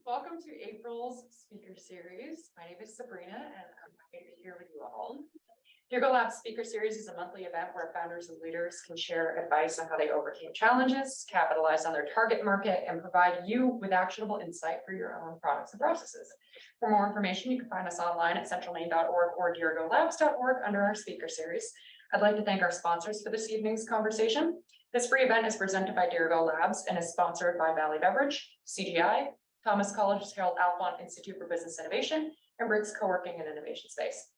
Welcome to April's speaker series. My name is Sabrina and I'm happy to be here with you all. Dirigo Labs Speaker Series is a monthly event where founders and leaders can share advice on how they overcame challenges, capitalize on their target market, and provide you with actionable insight for your own products and processes. For more information, you can find us online at centralmaine.org or dirigolabs.org under our speaker series. I'd like to thank our sponsors for this evening's conversation. This free event is presented by Dirigo Labs and is sponsored by Valley Beverage, CGI, Thomas College's Harold Alfont Institute for Business Innovation, and Briggs Co-working and Innovation Space.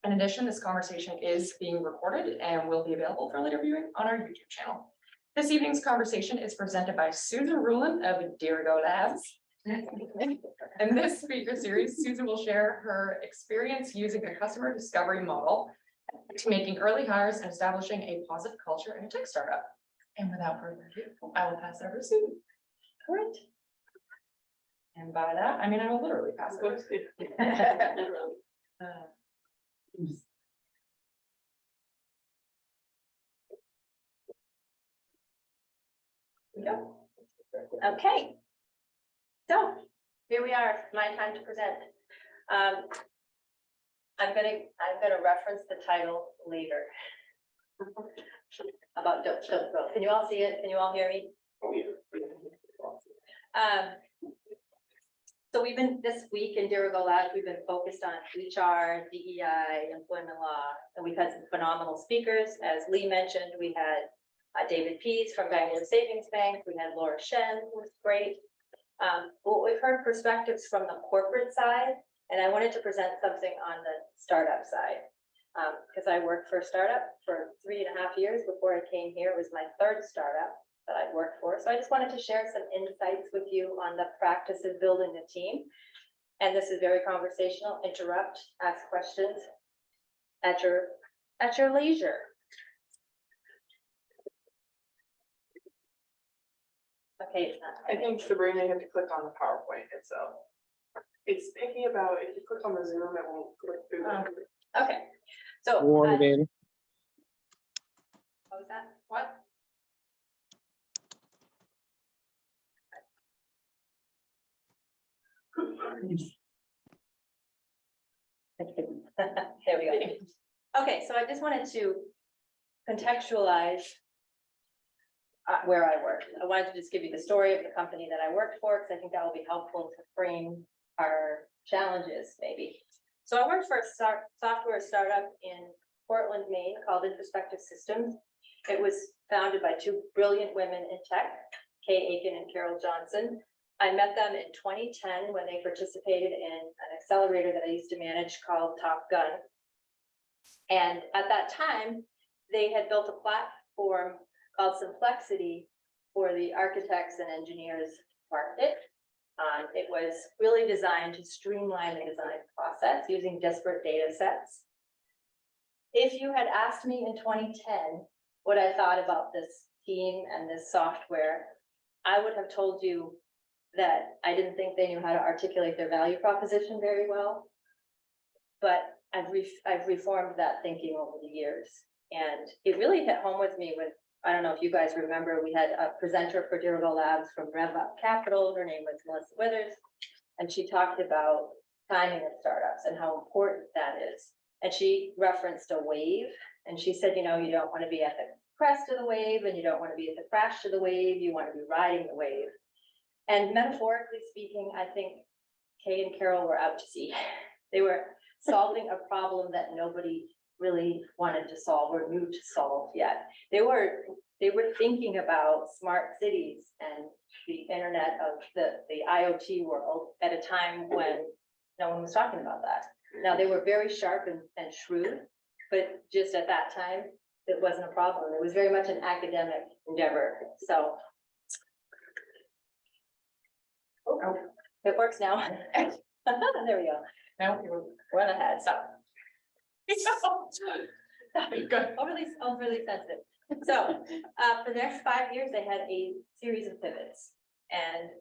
In addition, this conversation is being recorded and will be available for later viewing on our YouTube channel. This evening's conversation is presented by Susan Ruhlin of Dirigo Labs. In this speaker series, Susan will share her experience using the customer discovery model to making early hires and establishing a positive culture in a tech startup. And without further ado, I will pass it over to Susan. All right. And by that, I mean, I will literally pass it over. Okay, so here we are. It's my time to present. I'm gonna reference the title later. About don't growth. Can you all see it? Can you all hear me? So we've been this week in Dirigo Labs, we've been focused on HR, DEI, employment law, and we've had some phenomenal speakers. As Lee mentioned, we had David Pease from Bangalore Savings Bank. We had Laura Shen, who was great. But we've heard perspectives from the corporate side, and I wanted to present something on the startup side. Because I worked for a startup for 3.5 years before I came here. It was my third startup that I've worked for. So I just wanted to share some insights with you on the practice of building a team. And this is very conversational. Interrupt, ask questions at your leisure. Okay. I think Sabrina, you have to click on the PowerPoint itself. It's picking about, if you click on the Zoom, it won't click through. Okay. So Warning. what was that? What? There we go. Okay, so I just wanted to contextualize where I work. I wanted to just give you the story of the company that I worked for, because I think that will be helpful to frame our challenges, maybe. So I worked for a software startup in Portland, Maine, called Introspective Systems. It was founded by two brilliant women in tech, Kay Aiken and Carol Johnson. I met them in 2010 when they participated in an accelerator that I used to manage called Top Gun. And at that time, they had built a platform called Simplexity for the architects and engineers market. It was really designed to streamline the design process using disparate data sets. If you had asked me in 2010 what I thought about this team and this software, I would have told you that I didn't think they knew how to articulate their value proposition very well. But I've reformed that thinking over the years. And it really hit home with me when, I don't know if you guys remember, we had a presenter for Dirigo Labs from Rev Up Capital. Her name was Melissa Withers. And she talked about timing of startups and how important that is. And she referenced a wave. And she said, you know, you don't want to be at the crest of the wave and you don't want to be at the crash of the wave. You want to be riding the wave. And metaphorically speaking, I think Kay and Carol were out to sea. They were solving a problem that nobody really wanted to solve or knew to solve yet. They were thinking about smart cities and the internet of the IoT world at a time when no one was talking about that. Now they were very sharp and shrewd, but just at that time, it wasn't a problem. It was very much an academic endeavor. So it works now. There we go. Now We're ahead. So good. overly sensitive. So for the next 5 years, they had a series of pivots and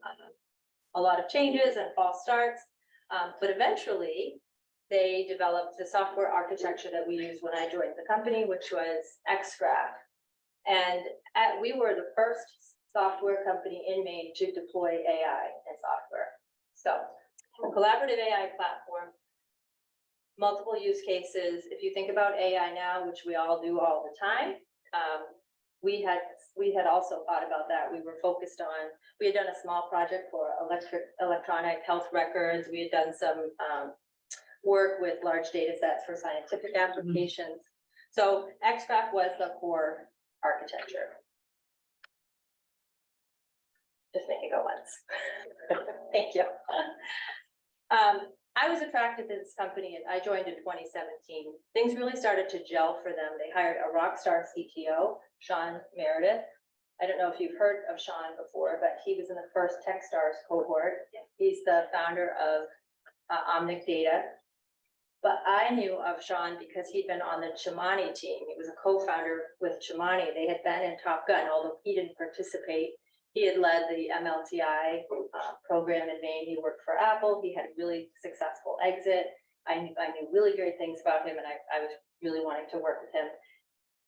a lot of changes and false starts. But eventually, they developed the software architecture that we used when I joined the company, which was Xgraph. And we were the first software company in Maine to deploy AI and software. So, a collaborative AI platform, multiple use cases. If you think about AI now, which we all do all the time, we had also thought about that. We were focused on, we had done a small project for electronic health records. We had done some work with large data sets for scientific applications. So XFAP was the core architecture. Just make it go once. Thank you. I was attracted to this company and I joined in 2017. Things really started to gel for them. They hired a rock star CTO, Sean Meredith. I don't know if you've heard of Sean before, but he was in the first Techstars cohort. He's the founder of Omnic Data. But I knew of Sean because he'd been on the Chimani team. He was a co-founder with Chimani. They had been in Top Gun, although he didn't participate. He had led the MLTI program in Maine. He worked for Apple. He had a really successful exit. I knew really great things about him, and I was really wanting to work with him.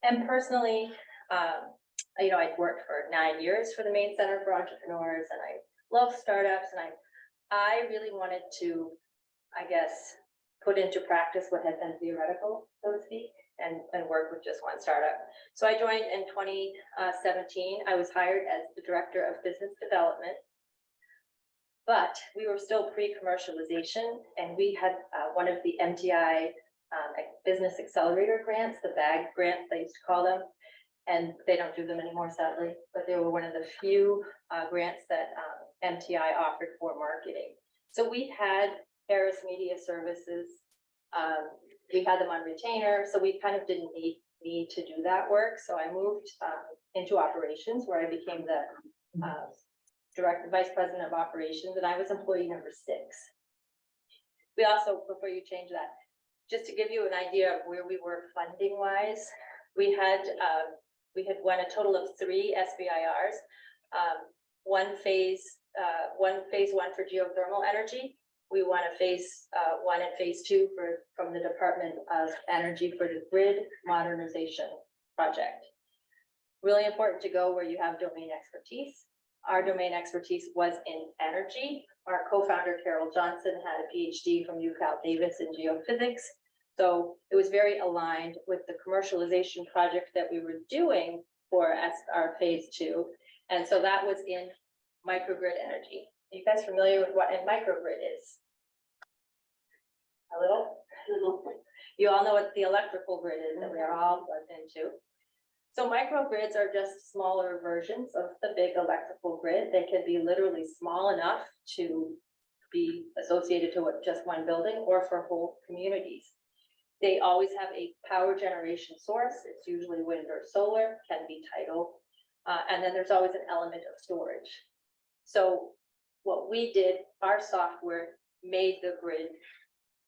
And personally, I'd worked for 9 years for the Maine Center for Entrepreneurs, and I love startups, and I really wanted to, I guess, put into practice what had been theoretical, so to speak, and work with just one startup. So I joined in 2017. I was hired as the Director of Business Development, but we were still pre-commercialization, and we had one of the MTI Business Accelerator grants, the BAG grants, they used to call them, and they don't do them anymore, sadly, but they were one of the few grants that MTI offered for marketing. So we had Harris Media Services, we had them on retainer, so we kind of didn't need to do that work. So I moved into operations, where I became the Vice President of Operations, and I was employee number 6. We also, before you change that, just to give you an idea of where we were funding wise, we had won a total of 3 SBIRs, one phase 1 for geothermal energy. We won a phase 1 and phase 2 from the Department of Energy for the grid modernization project. Really important to go where you have domain expertise. Our domain expertise was in energy. Our co-founder, Carol Johnson, had a PhD from UC Davis in geophysics. So it was very aligned with the commercialization project that we were doing for our phase 2. And so that was in microgrid energy. Are you guys familiar with what a microgrid is? A little? You all know what the electrical grid is that we are all plugged into. So microgrids are just smaller versions of the big electrical grid. They can be literally small enough to be associated to just one building or for whole communities. They always have a power generation source. It's usually wind or solar, can be tidal. And then there's always an element of storage. So what we did, our software made the grid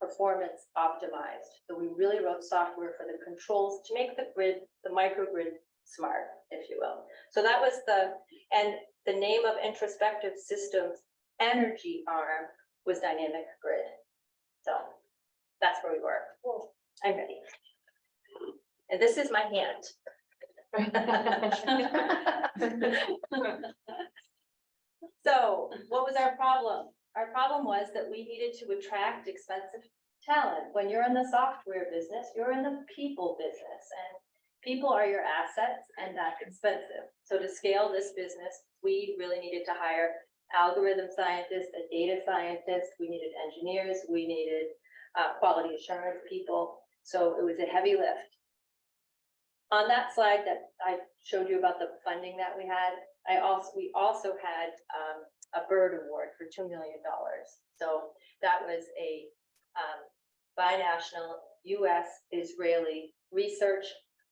performance optimized. So we really wrote software for the controls to make the grid, the microgrid smart, if you will. So that was and the name of Introspective Systems energy arm was Dynamic Grid. So that's where we were. I'm ready. And this is my hand. So what was our problem? Our problem was that we needed to attract expensive talent. When you're in the software business, you're in the people business, and people are your assets, and that's expensive. So to scale this business, we really needed to hire algorithm scientists, a data scientist, we needed engineers, we needed quality assurance people. So it was a heavy lift. On that slide that I showed you about the funding that we had, we also had a BIRD award for $2 million. So that was a binational U.S.-Israeli research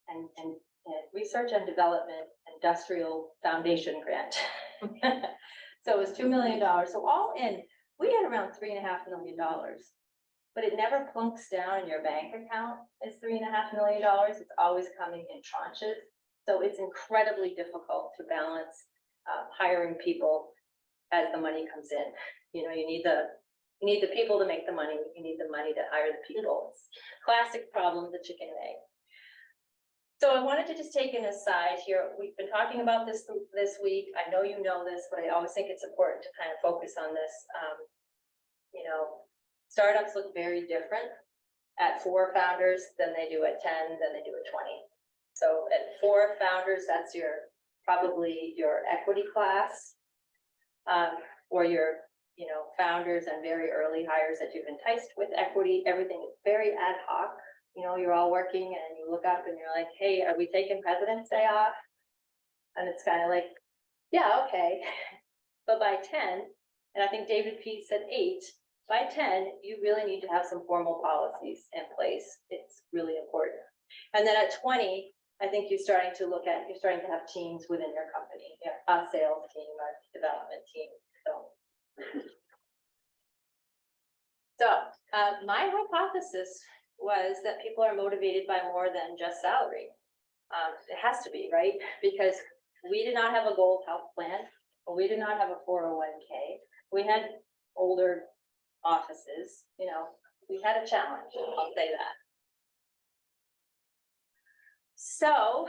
and development industrial foundation grant. So it was $2 million. So all in, we had around $3.5 million. But it never plunks down in your bank account as $3.5 million. It's always coming in tranches. So it's incredibly difficult to balance hiring people as the money comes in. You know, you need the people to make the money. You need the money to hire the people. It's classic problem, the chicken and egg. So I wanted to just take an aside here. We've been talking about this week. I know you know this, but I always think it's important to kind of focus on this. you know, startups look very different at 4 founders than they do at 10, than they do at 20. So at 4 founders, that's probably your equity class, or your, you know, founders and very early hires that you've enticed with equity. Everything is very ad hoc. You know, you're all working and you look up and you're like, hey, are we taking President's Day off? And it's kind of like, yeah, okay. But by 10, and I think David P said 8, by 10, you really need to have some formal policies in place. It's really important. And then at 20, I think you're starting to have teams within your company, a sales team, a development team. So my hypothesis was that people are motivated by more than just salary. It has to be, right? Because we did not have a gold health plan. We did not have a 401k. We had older offices, you know, we had a challenge, I'll say that. So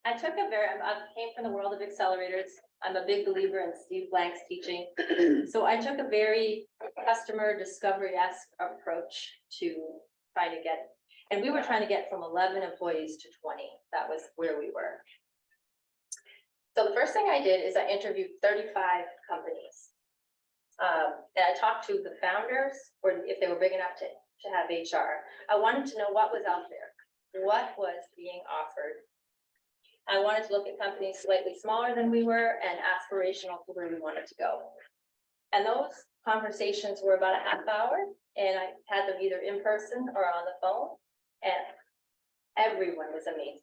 I came from the world of accelerators. I'm a big believer in Steve Blank's teaching. So I took a very customer discovery-esque approach to trying to get, and we were trying to get from 11 employees to 20. That was where we were. So the first thing I did is I interviewed 35 companies. And I talked to the founders, or if they were big enough to have HR. I wanted to know what was out there, what was being offered. I wanted to look at companies slightly smaller than we were and aspirational to where we wanted to go. And those conversations were about a half hour, and I had them either in person or on the phone, and everyone was amazing.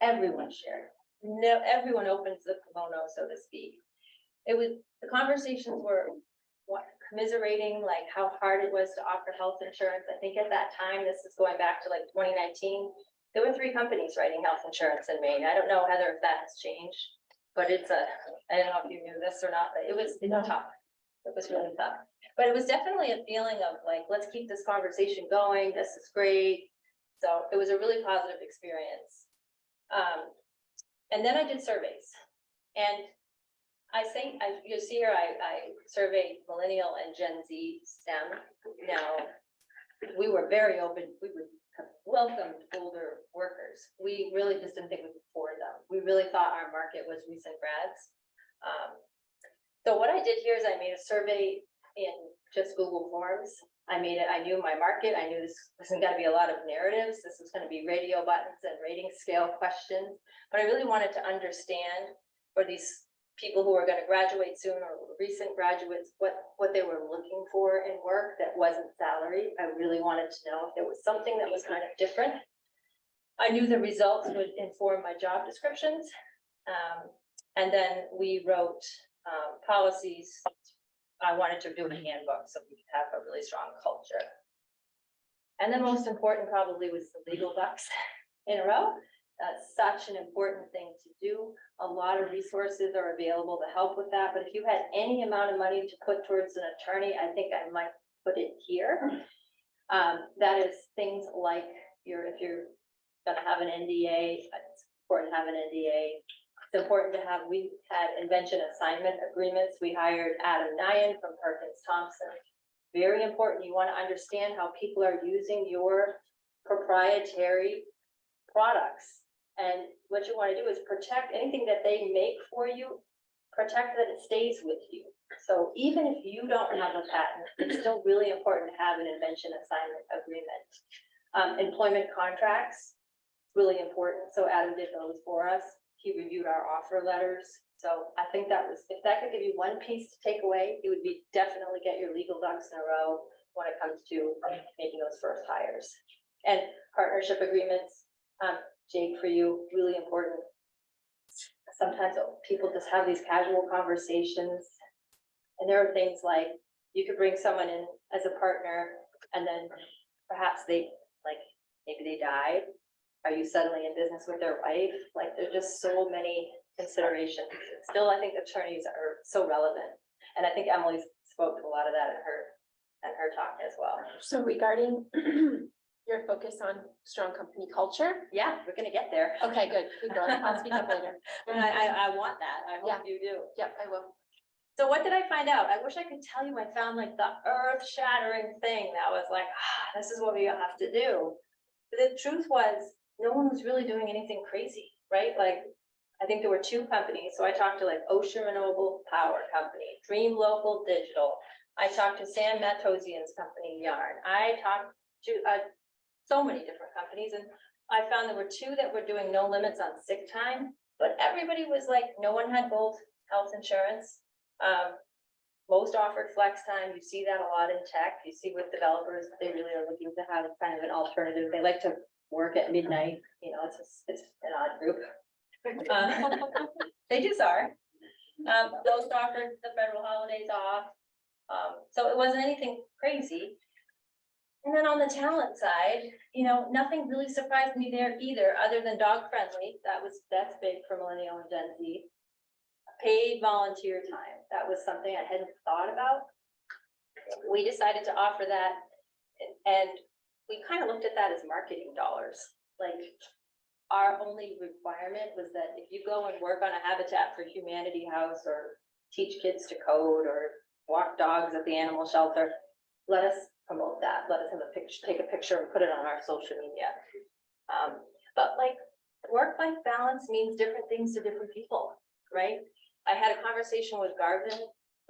Everyone shared. No, everyone opens the kimono, so to speak. The conversations were commiserating like how hard it was to offer health insurance. I think at that time, this is going back to like 2019, there were 3 companies writing health insurance in Maine. I don't know, Heather, if that has changed, but I don't know if you knew this or not, but it's tough. It was really tough. But it was definitely a feeling of like, let's keep this conversation going. This is great. So it was a really positive experience. And then I did surveys, and you see here, I surveyed millennial and Gen Z STEM. Now, we were very open. We would have welcomed older workers. We really just didn't think we could afford them. We really thought our market was recent grads. So what I did here is I made a survey in just Google Forms. I knew my market. I knew this wasn't going to be a lot of narratives. This was going to be radio buttons and rating scale questions. But I really wanted to understand for these people who are going to graduate soon or recent graduates, what they were looking for in work that wasn't salary. I really wanted to know if there was something that was kind of different. I knew the results would inform my job descriptions. And then we wrote policies. I wanted to do a handbook so we could have a really strong culture. And then most important probably was the legal ducks in a row. That's such an important thing to do. A lot of resources are available to help with that. But if you had any amount of money to put towards an attorney, I think I might put it here. That is things like if you're going to have an NDA, it's important to have an NDA. It's important to have, we had invention assignment agreements. We hired Adam Nyan from Perkins Thompson. Very important. You want to understand how people are using your proprietary products. And what you want to do is protect anything that they make for you, protect that it stays with you. So even if you don't have a patent, it's still really important to have an invention assignment agreement. Employment contracts, really important. So Adam did those for us. He reviewed our offer letters. So I think if that could give you one piece to take away, it would be definitely get your legal ducks in a row when it comes to making those first hires. And partnership agreements, Jake, for you, really important. Sometimes people just have these casual conversations, and there are things like you could bring someone in as a partner, and then perhaps maybe they died. Are you suddenly in business with their wife? Like, there's just so many considerations. Still, I think attorneys are so relevant, and I think Emily spoke to a lot of that in her talk as well. So regarding your focus on strong company culture. Yeah, we're gonna get there. Okay, good. I'll speak up later. And I want that. I hope Yeah. you do. Yep, I will. So what did I find out? I wish I could tell you I found like the earth shattering thing that was like, this is what we have to do. But the truth was, no one was really doing anything crazy, right? Like, I think there were two companies. So I talked to like Ocean Renewable Power Company, Dream Local Digital. I talked to Sam Matosian's company, Yarn. I talked to so many different companies, and I found there were two that were doing no limits on sick time, but everybody was like, no one had gold health insurance. Most offered flex time. You see that a lot in tech. You see with developers, they really are looking to have kind of an alternative. They like to work at midnight. You know, it's an odd group. They just are. Those offered the federal holidays off. So it wasn't anything crazy. And then on the talent side, you know, nothing really surprised me there either, other than dog friendly. That's big for millennial and Gen Z. Paid volunteer time. That was something I hadn't thought about. We decided to offer that, and we kind of looked at that as marketing dollars. Like, our only requirement was that if you go and work on a Habitat for Humanity house, or teach kids to code, or walk dogs at the animal shelter, let us promote that. Let us have a picture, take a picture and put it on our social media. But like, work-life balance means different things to different people, right? I had a conversation with Garvin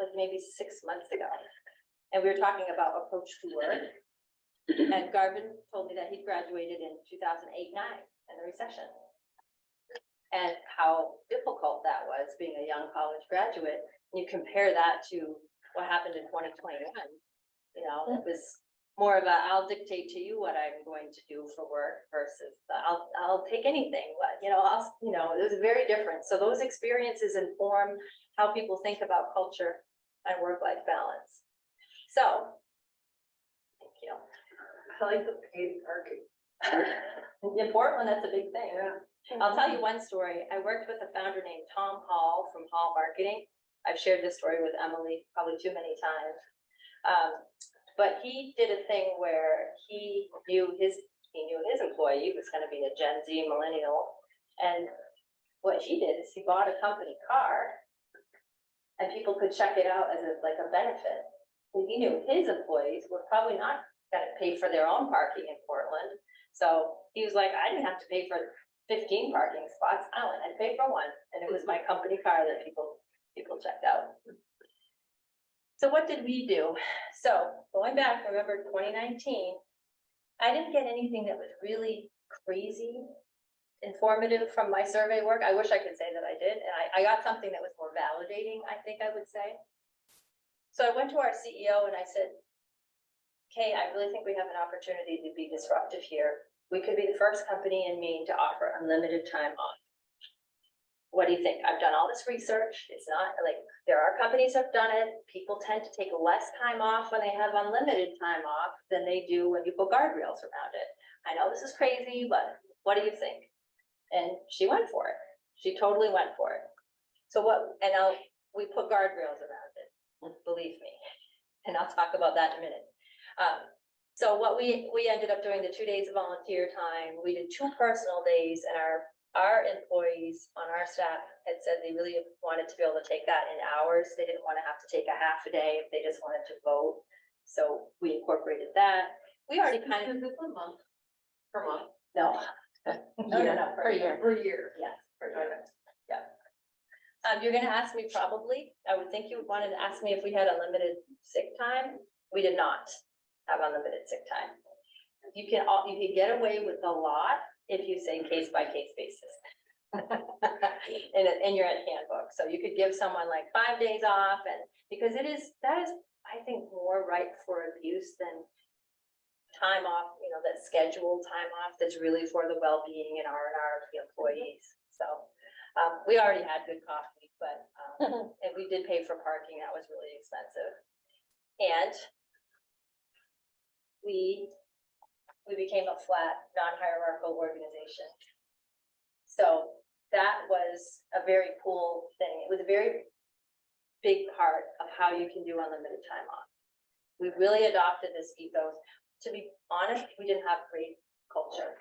like maybe 6 months ago, and we were talking about approach to work. And Garvin told me that he graduated in 2008-9 in the recession, and how difficult that was being a young college graduate. And you compare that to what happened in 2021, you know, it was more of a, I'll dictate to you what I'm going to do for work versus I'll take anything, but it was very different. So those experiences inform how people think about culture and work-life balance. So, thank you. I like the paid parking. In Portland, that's a big thing. Yeah. I'll tell you one story. I worked with a founder named Tom Hall from Hall Marketing. I've shared this story with Emily probably too many times. But he did a thing where he knew his employee was going to be a Gen Z millennial. And what he did is he bought a company car, and people could check it out as a benefit. And he knew his employees were probably not going to pay for their own parking in Portland. So he was like, I didn't have to pay for 15 parking spots. I only had to pay for one. And it was my company car that people checked out. So what did we do? So going back, remember 2019, I didn't get anything that was really crazy informative from my survey work. I wish I could say that I did. And I got something that was more validating, I think I would say. So I went to our CEO and I said, okay, I really think we have an opportunity to be disruptive here. We could be the first company in Maine to offer unlimited time off. What do you think? I've done all this research. It's not like, there are companies that have done it. People tend to take less time off when they have unlimited time off than they do when you put guardrails around it. I know this is crazy, but what do you think? And she went for it. She totally went for it. So we put guardrails around it, believe me. And I'll talk about that in a minute. So what we ended up doing, the 2 days of volunteer time, we did 2 personal days, and our employees on our staff had said they really wanted to be able to take that in hours. They didn't want to have to take a half a day if they just wanted to vote. So we incorporated that. We already kind of. This a month? Per month? No. No, per year. Per year. Yes, per year. Yeah. You're gonna ask me probably, I would think you wanted to ask me if we had unlimited sick time. We did not have unlimited sick time. You can get away with a lot if you say case by case basis in your handbook. So you could give someone like 5 days off, and because that is, I think, more ripe for abuse than time off, that scheduled time off that's really for the well-being and R&R of the employees. So we already had good coffee, but and we did pay for parking. That was really expensive. And we became a flat, non-hierarchical organization. So that was a very cool thing. It was a very big part of how you can do unlimited time off. We really adopted this ethos. To be honest, we didn't have great culture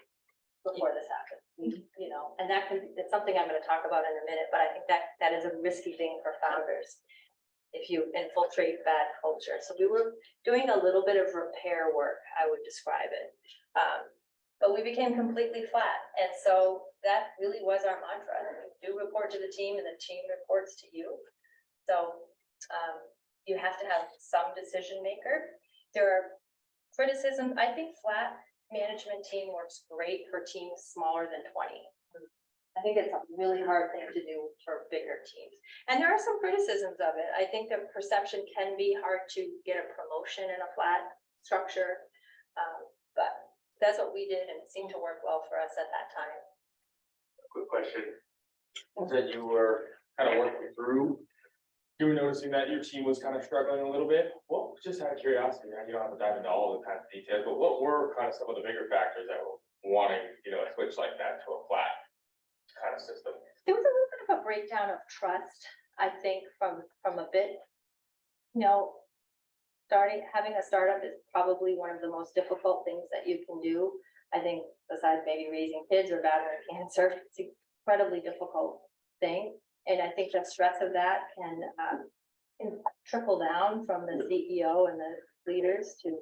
before this happened. And it's something I'm going to talk about in a minute, but I think that is a risky thing for founders. if you infiltrate bad culture. So we were doing a little bit of repair work, I would describe it. But we became completely flat. And so that really was our mantra. You do report to the team and the team reports to you. So you have to have some decision maker. There are criticisms. I think flat management team works great for teams smaller than 20. I think it's a really hard thing to do for bigger teams. And there are some criticisms of it. I think the perception can be hard to get a promotion in a flat structure. But that's what we did, and it seemed to work well for us at that time. Quick question. You said you were kind of working through, you were noticing that your team was kind of struggling a little bit. Well, just out of curiosity, you don't have to dive into all the kind of details, but what were kind of some of the bigger factors that were wanting, a switch like that to a flat kind of system? There was a little bit of a breakdown of trust, I think, from a bit. Having a startup is probably one of the most difficult things that you can do. I think besides maybe raising kids or battling cancer, it's an incredibly difficult thing. And I think the stress of that can trickle down from the CEO and the leaders to,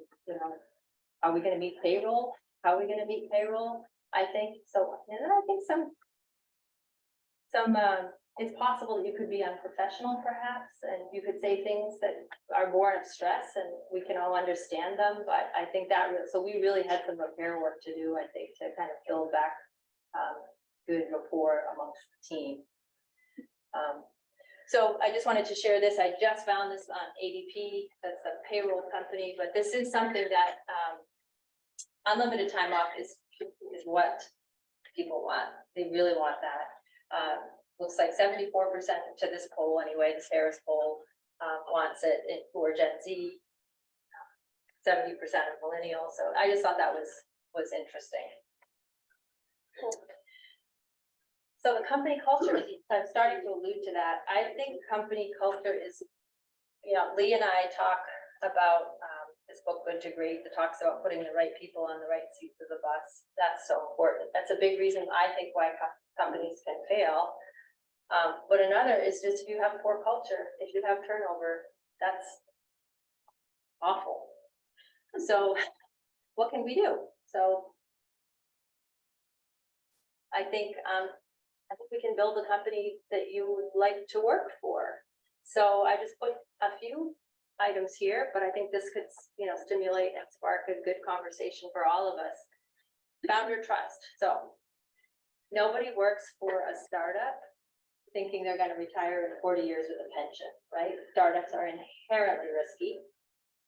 are we going to meet payroll? How are we going to meet payroll? I think so. And I think it's possible that you could be unprofessional perhaps, and you could say things that are born of stress and we can all understand them. But I think so we really had some repair work to do, I think, to kind of build back good rapport amongst the team. So I just wanted to share this. I just found this on ADP, that's a payroll company, but this is something that unlimited time off is what people want. They really want that. Looks like 74% to this poll anyway, this Harris poll wants it for Gen Z, 70% of millennials. So I just thought that was interesting. So the company culture, I'm starting to allude to that. I think company culture is, Lee and I talk about this book, Good to Great, that talks about putting the right people on the right seats of the bus. That's so important. That's a big reason I think why companies can fail. But another is just if you have poor culture, if you have turnover, that's awful. So what can we do? So I think we can build a company that you would like to work for. So I just put a few items here, but I think this could, stimulate and spark a good conversation for all of us. Founder trust. So nobody works for a startup thinking they're going to retire in 40 years with a pension, right? Startups are inherently risky.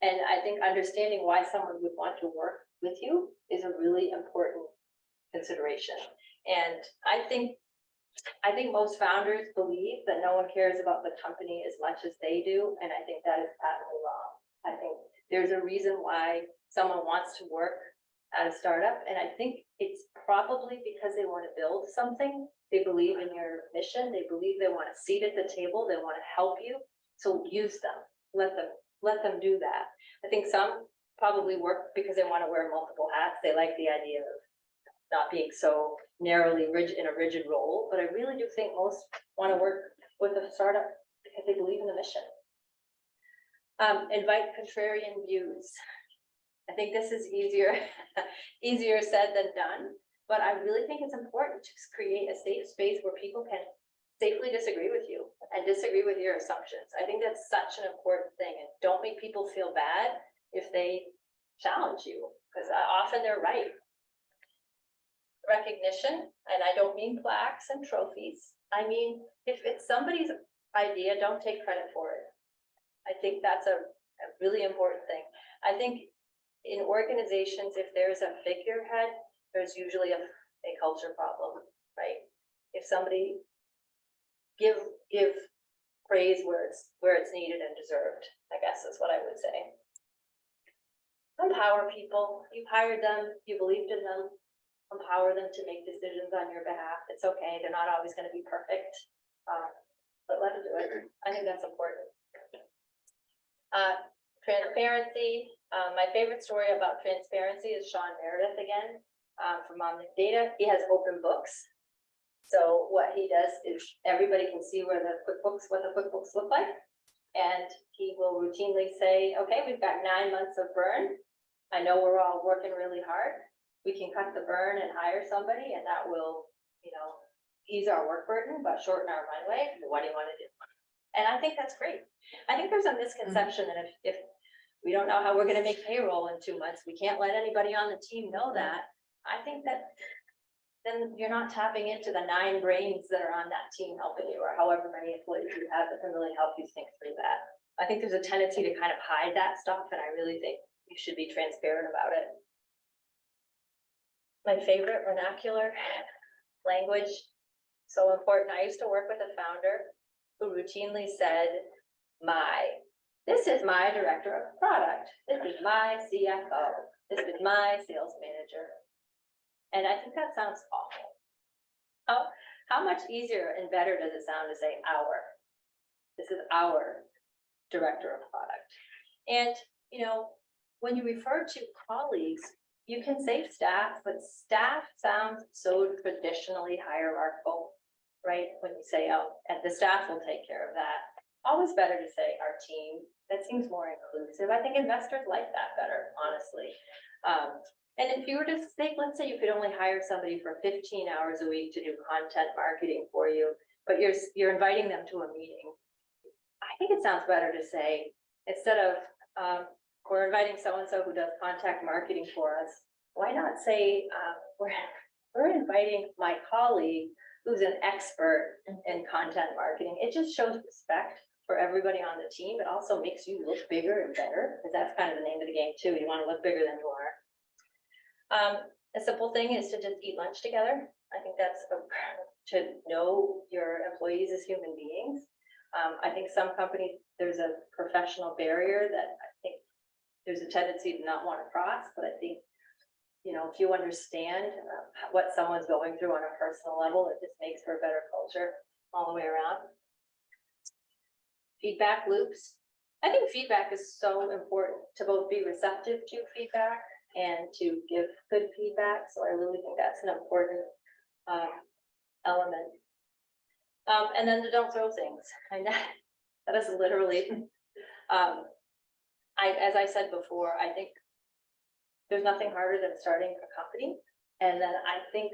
And I think understanding why someone would want to work with you is a really important consideration. And I think most founders believe that no one cares about the company as much as they do. And I think that is patently wrong. I think there's a reason why someone wants to work at a startup. And I think it's probably because they want to build something. They believe in your mission. They believe they want a seat at the table. They want to help you. So use them. Let them do that. I think some probably work because they want to wear multiple hats. They like the idea of not being so narrowly rigid in a rigid role. But I really do think most want to work with a startup because they believe in the mission. Invite contrarian views. I think this is easier said than done. But I really think it's important to create a safe space where people can safely disagree with you and disagree with your assumptions. I think that's such an important thing. And don't make people feel bad if they challenge you, because often they're right. Recognition, and I don't mean plaques and trophies. I mean, if it's somebody's idea, don't take credit for it. I think that's a really important thing. I think in organizations, if there's a figurehead, there's usually a culture problem, right? If somebody give praise where it's needed and deserved, I guess is what I would say. Empower people. You hired them, you believed in them. Empower them to make decisions on your behalf. It's okay. They're not always going to be perfect, but let them do it. I think that's important. Transparency. My favorite story about transparency is Sean Meredith again. From Omnic Data, he has open books. So what he does is everybody can see what the QuickBooks look like. And he will routinely say, okay, we've got 9 months of burn. I know we're all working really hard. We can cut the burn and hire somebody, and that will, ease our work burden, but shorten our runway. What do you want to do? And I think that's great. I think there's a misconception that if we don't know how we're gonna make payroll in 2 months, we can't let anybody on the team know that. I think that then you're not tapping into the 9 brains that are on that team helping you, or however many employees you have that can really help you think through that. I think there's a tendency to kind of hide that stuff, and I really think you should be transparent about it. My favorite vernacular language, so important. I used to work with a founder who routinely said, this is my director of product. This is my CFO. This is my sales manager. And I think that sounds awful. How much easier and better does it sound to say our? This is our director of product. And, when you refer to colleagues, you can say staff, but staff sounds so traditionally hierarchical, right? When you say, and the staff will take care of that. Always better to say our team. That seems more inclusive. I think investors like that better, honestly. And if you were to say, let's say you could only hire somebody for 15 hours a week to do content marketing for you, but you're inviting them to a meeting. I think it sounds better to say, instead of, we're inviting so-and-so who does contact marketing for us, why not say, we're inviting my colleague who's an expert in content marketing. It just shows respect for everybody on the team. It also makes you look bigger and better, because that's kind of the name of the game too. You want to look bigger than you are. A simple thing is to just eat lunch together. I think that's to know your employees as human beings. I think some companies, there's a professional barrier that I think there's a tendency to not want to cross, but I think, if you understand what someone's going through on a personal level, it just makes for a better culture all the way around. Feedback loops. I think feedback is so important to both be receptive to feedback and to give good feedback. So I really think that's an important element. And then don't throw things. And that is literally, as I said before, I think there's nothing harder than starting a company. And then I think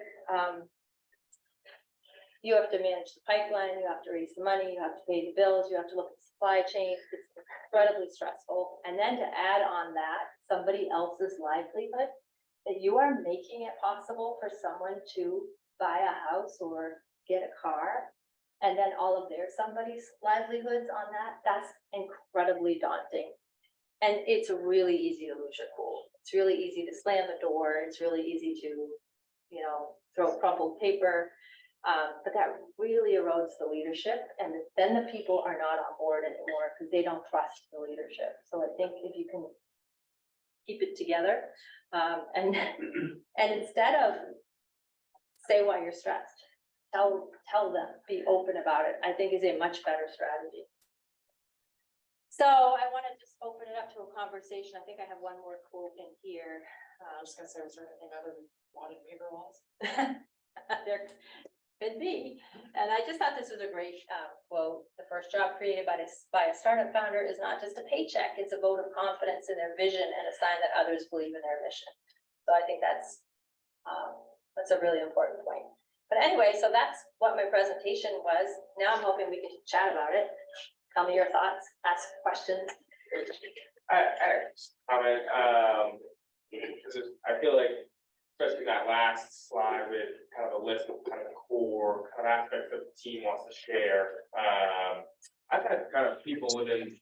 you have to manage the pipeline, you have to raise the money, you have to pay the bills, you have to look at the supply chain. It's incredibly stressful. And then to add on that, somebody else's livelihood, that you are making it possible for someone to buy a house or get a car, and then all of somebody's livelihoods on that, that's incredibly daunting. And it's really easy to lose your cool. It's really easy to slam the door. It's really easy to, throw crumpled paper. But that really erodes the leadership. And then the people are not on board anymore because they don't trust the leadership. So I think if you can keep it together, and instead of say why you're stressed, tell them, be open about it, I think is a much better strategy. So I want to just open it up to a conversation. I think I have one more quote in here. I was gonna say, was there anything other than wanting paper walls? There could be. And I just thought this was a great quote. The first job created by a startup founder is not just a paycheck. It's a vote of confidence in their vision and a sign that others believe in their mission. So I think that's a really important point. But anyway, so that's what my presentation was. Now I'm hoping we can chat about it. Tell me your thoughts, ask questions. I comment, because I feel like, especially that last slide with kind of a list of kind of the core kind of aspects that the team wants to share. I've had kind of people within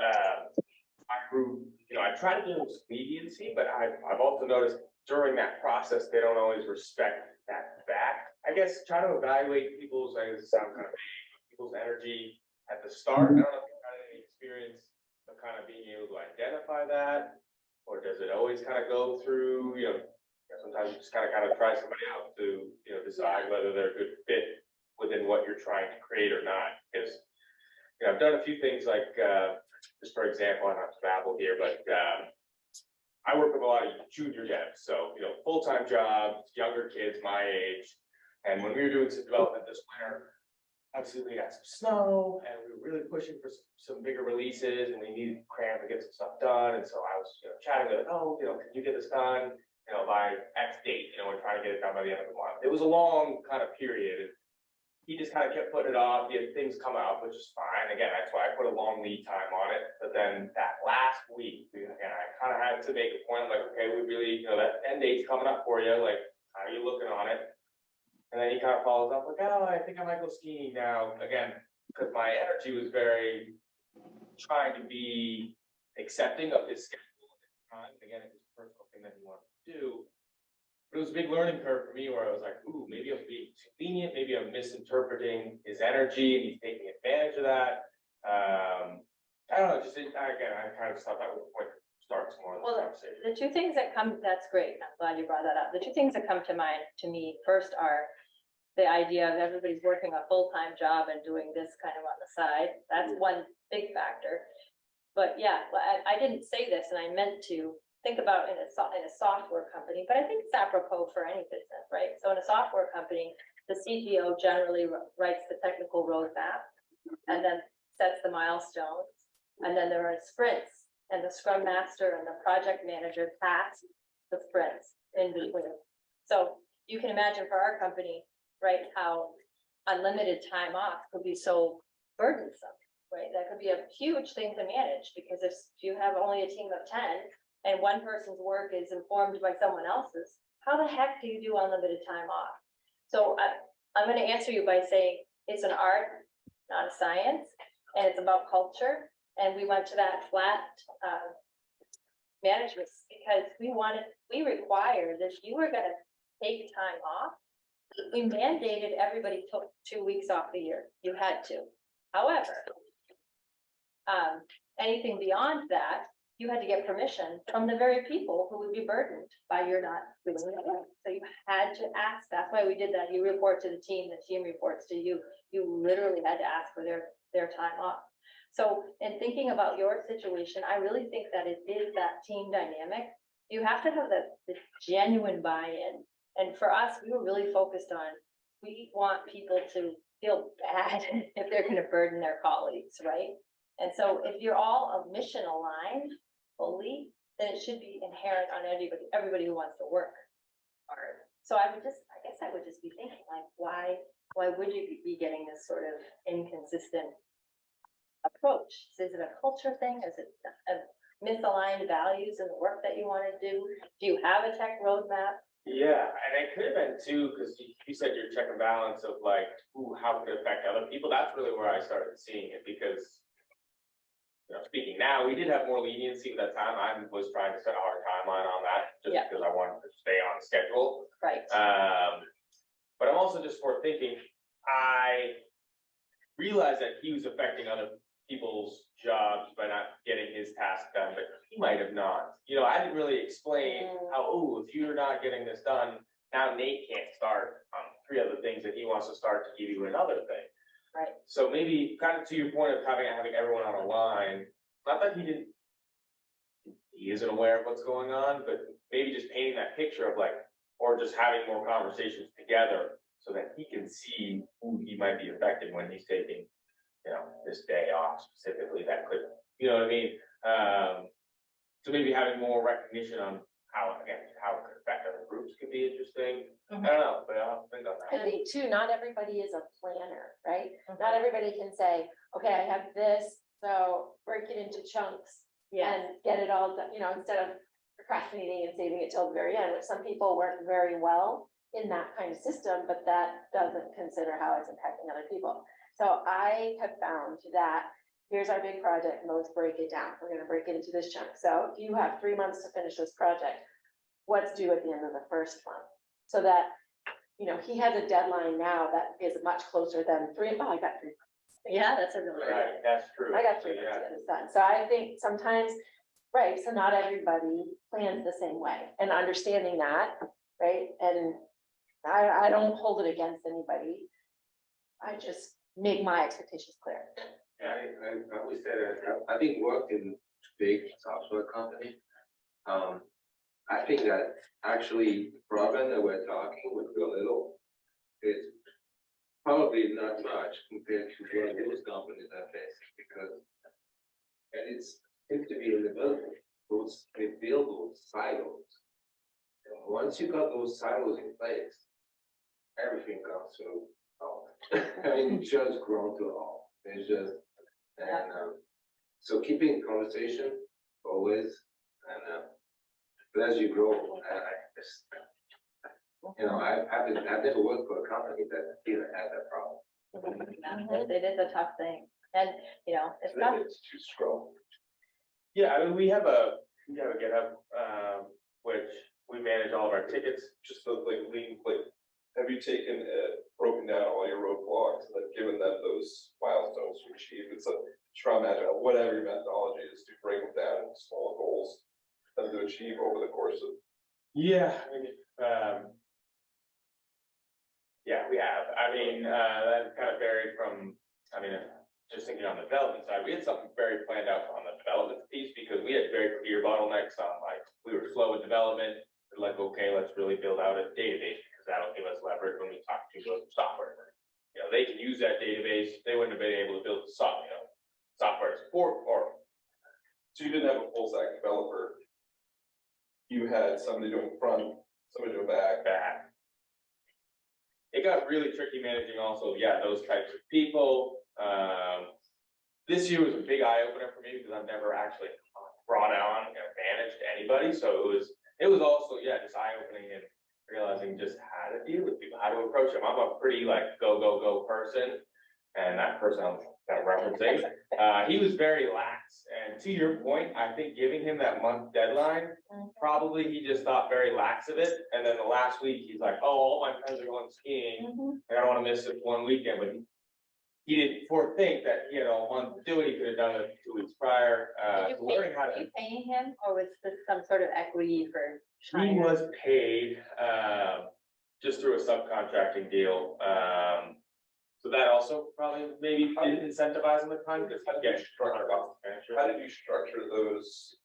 my group, I try to do expediency, but I've also noticed during that process, they don't always respect that back. I guess try to evaluate people's, I guess it sounds kind of vague, people's energy at the start. I don't know if you've had any experience of kind of being able to identify that, or does it always kind of go through, sometimes you just kind of try somebody out to, decide whether they're a good fit within what you're trying to create or not. Because, I've done a few things like, just for example, I'm not to babble here, but I work with a lot of junior devs. So, full-time jobs, younger kids my age. And when we were doing some development this winter, obviously we got some snow and we were really pushing for some bigger releases and we needed cram to get some stuff done. And so I was, chatting with, oh, can you get this done, by X date, we're trying to get it done by the end of the month. It was a long kind of period. He just kind of kept putting it off. He had things come up, which is fine. Again, that's why I put a long lead time on it. But then that last week, I kind of had to make a point, like, okay, we really, that end date's coming up for you. Like, how are you looking on it? And then he kind of follows up like, oh, I think I might go skiing now. Again, because my energy was very trying to be accepting of his schedule at the time. Again, it was a personal thing that he wanted to do. But it was a big learning curve for me where I was like, ooh, maybe I'm being too lenient, maybe I'm misinterpreting his energy and he's taking advantage of that. I don't know, I kind of thought that was the point to start some more of the conversation. The two things that come, that's great. I'm glad you brought that up. The two things that come to mind to me first are the idea of everybody's working a full-time job and doing this kind of on the side. That's one big factor. But yeah, I didn't say this and I meant to think about in a software company, but I think it's apropos for any business, right? So in a software company, the CTO generally writes the technical roadmap and then sets the milestones. And then there are sprints and the scrum master and the project manager task the sprints in between. So you can imagine for our company, right, how unlimited time off could be so burdensome, right? That could be a huge thing to manage because if you have only a team of 10 and one person's work is informed by someone else's, how the heck do you do unlimited time off? So I'm going to answer you by saying it's an art, not a science, and it's about culture. And we went to that flat management because we required that if you were going to take time off, we mandated everybody took 2 weeks off a year. You had to. However, anything beyond that, you had to get permission from the very people who would be burdened by your not doing it. So you had to ask. That's why we did that. You report to the team reports to you. You literally had to ask for their time off. So in thinking about your situation, I really think that it is that team dynamic. You have to have the genuine buy-in. And for us, we were really focused on, we want people to feel bad if they're going to burden their colleagues, right? And so if you're all mission aligned fully, then it should be inherent on everybody who wants to work hard. So I guess I would just be thinking like, why would you be getting this sort of inconsistent approach? Is it a culture thing? Is it a misaligned values in the work that you want to do? Do you have a tech roadmap? Yeah, and it could have been too, because you said your check and balance of like, ooh, how could it affect other people? That's really where I started seeing it because, speaking now, we did have more leniency at that time. I was trying to set a hard timeline on that just because I wanted to stay on schedule. Right. But I'm also just for thinking, I realized that he was affecting other people's jobs by not getting his task done, but he might have not. I didn't really explain how, if you're not getting this done, now Nate can't start on 3 other things that he wants to start to give you another thing. Right. So maybe kind of to your point of having everyone on a line, not that he isn't aware of what's going on, but maybe just painting that picture of or just having more conversations together so that he can see who he might be affecting when he's taking, this day off specifically that could, what I mean? So maybe having more recognition on how it could affect other groups could be interesting. I don't know, but I'll think on that. I think too, not everybody is a planner, right? Not everybody can say, okay, I have this, so break it into chunks and get it all done, instead of procrastinating and saving it till the very end, which some people work very well in that kind of system, but that doesn't consider how it's impacting other people. So I have found that here's our big project, and let's break it down. We're going to break it into this chunk. So if you have 3 months to finish this project, what's due at the end of the first month? So that, he has a deadline now that is much closer than 3. Oh, I got 3. Yeah, that's a really good. Right, that's true. I got 3 months to get this done. So I think sometimes, right, so not everybody plans the same way, and understanding that, right? And I don't hold it against anybody. I just make my expectations clear. Yeah, I always say that, I think worked in big software company. I think that actually the problem that we're talking with Little is probably not much compared to what those companies are facing, because and it's seems to be in the building, they build those silos. And once you got those silos in place, everything comes to, I mean, it's just grown to all, it's just, and, so keeping conversation always, and, but as you grow, I just, you know, I've never worked for a company that even had that problem. It is a tough thing, and, you know, it's not, It's too strong. Yeah, I mean, we have a GitHub, which we manage all of our tickets. Just so like lean, like, have you taken, broken down all your roadblocks and then given them those milestones to achieve? It's a Scrum Agile, whatever your methodology is, to break them down into small goals and to achieve over the course of. Yeah, I mean, yeah, we have. I mean, that kind of varied from, I mean, just thinking on the development side, we had something very planned out on the development piece because we had very clear bottlenecks on, like, we were slow in development. We're like, okay, let's really build out a database because that'll give us leverage when we talk to software. You know, they can use that database. They wouldn't have been able to build the software support or. So you didn't have a full stack developer. You had somebody doing front, somebody doing back. It got really tricky managing also, yeah, those types of people. This year was a big eye opener for me because I've never actually brought on and managed anybody. So it was also, yeah, just eye opening and realizing just how to deal with people, how to approach them. I'm a pretty like go person. And that person I'm kind of referencing, he was very lax. And to your point, I think giving him that month deadline, probably he just thought very lax of it. And then the last week, he's like, oh, all my friends are going skiing. I don't want to miss it one weekend, but he didn't forethink that he had all month to do it. He could have done it 2 weeks prior. Learning how were to. you paying him, or was this some sort of equity for? He was paid just through a subcontracting deal. So that also probably maybe didn't incentivize him at the time because he's getting $400 How did you structure those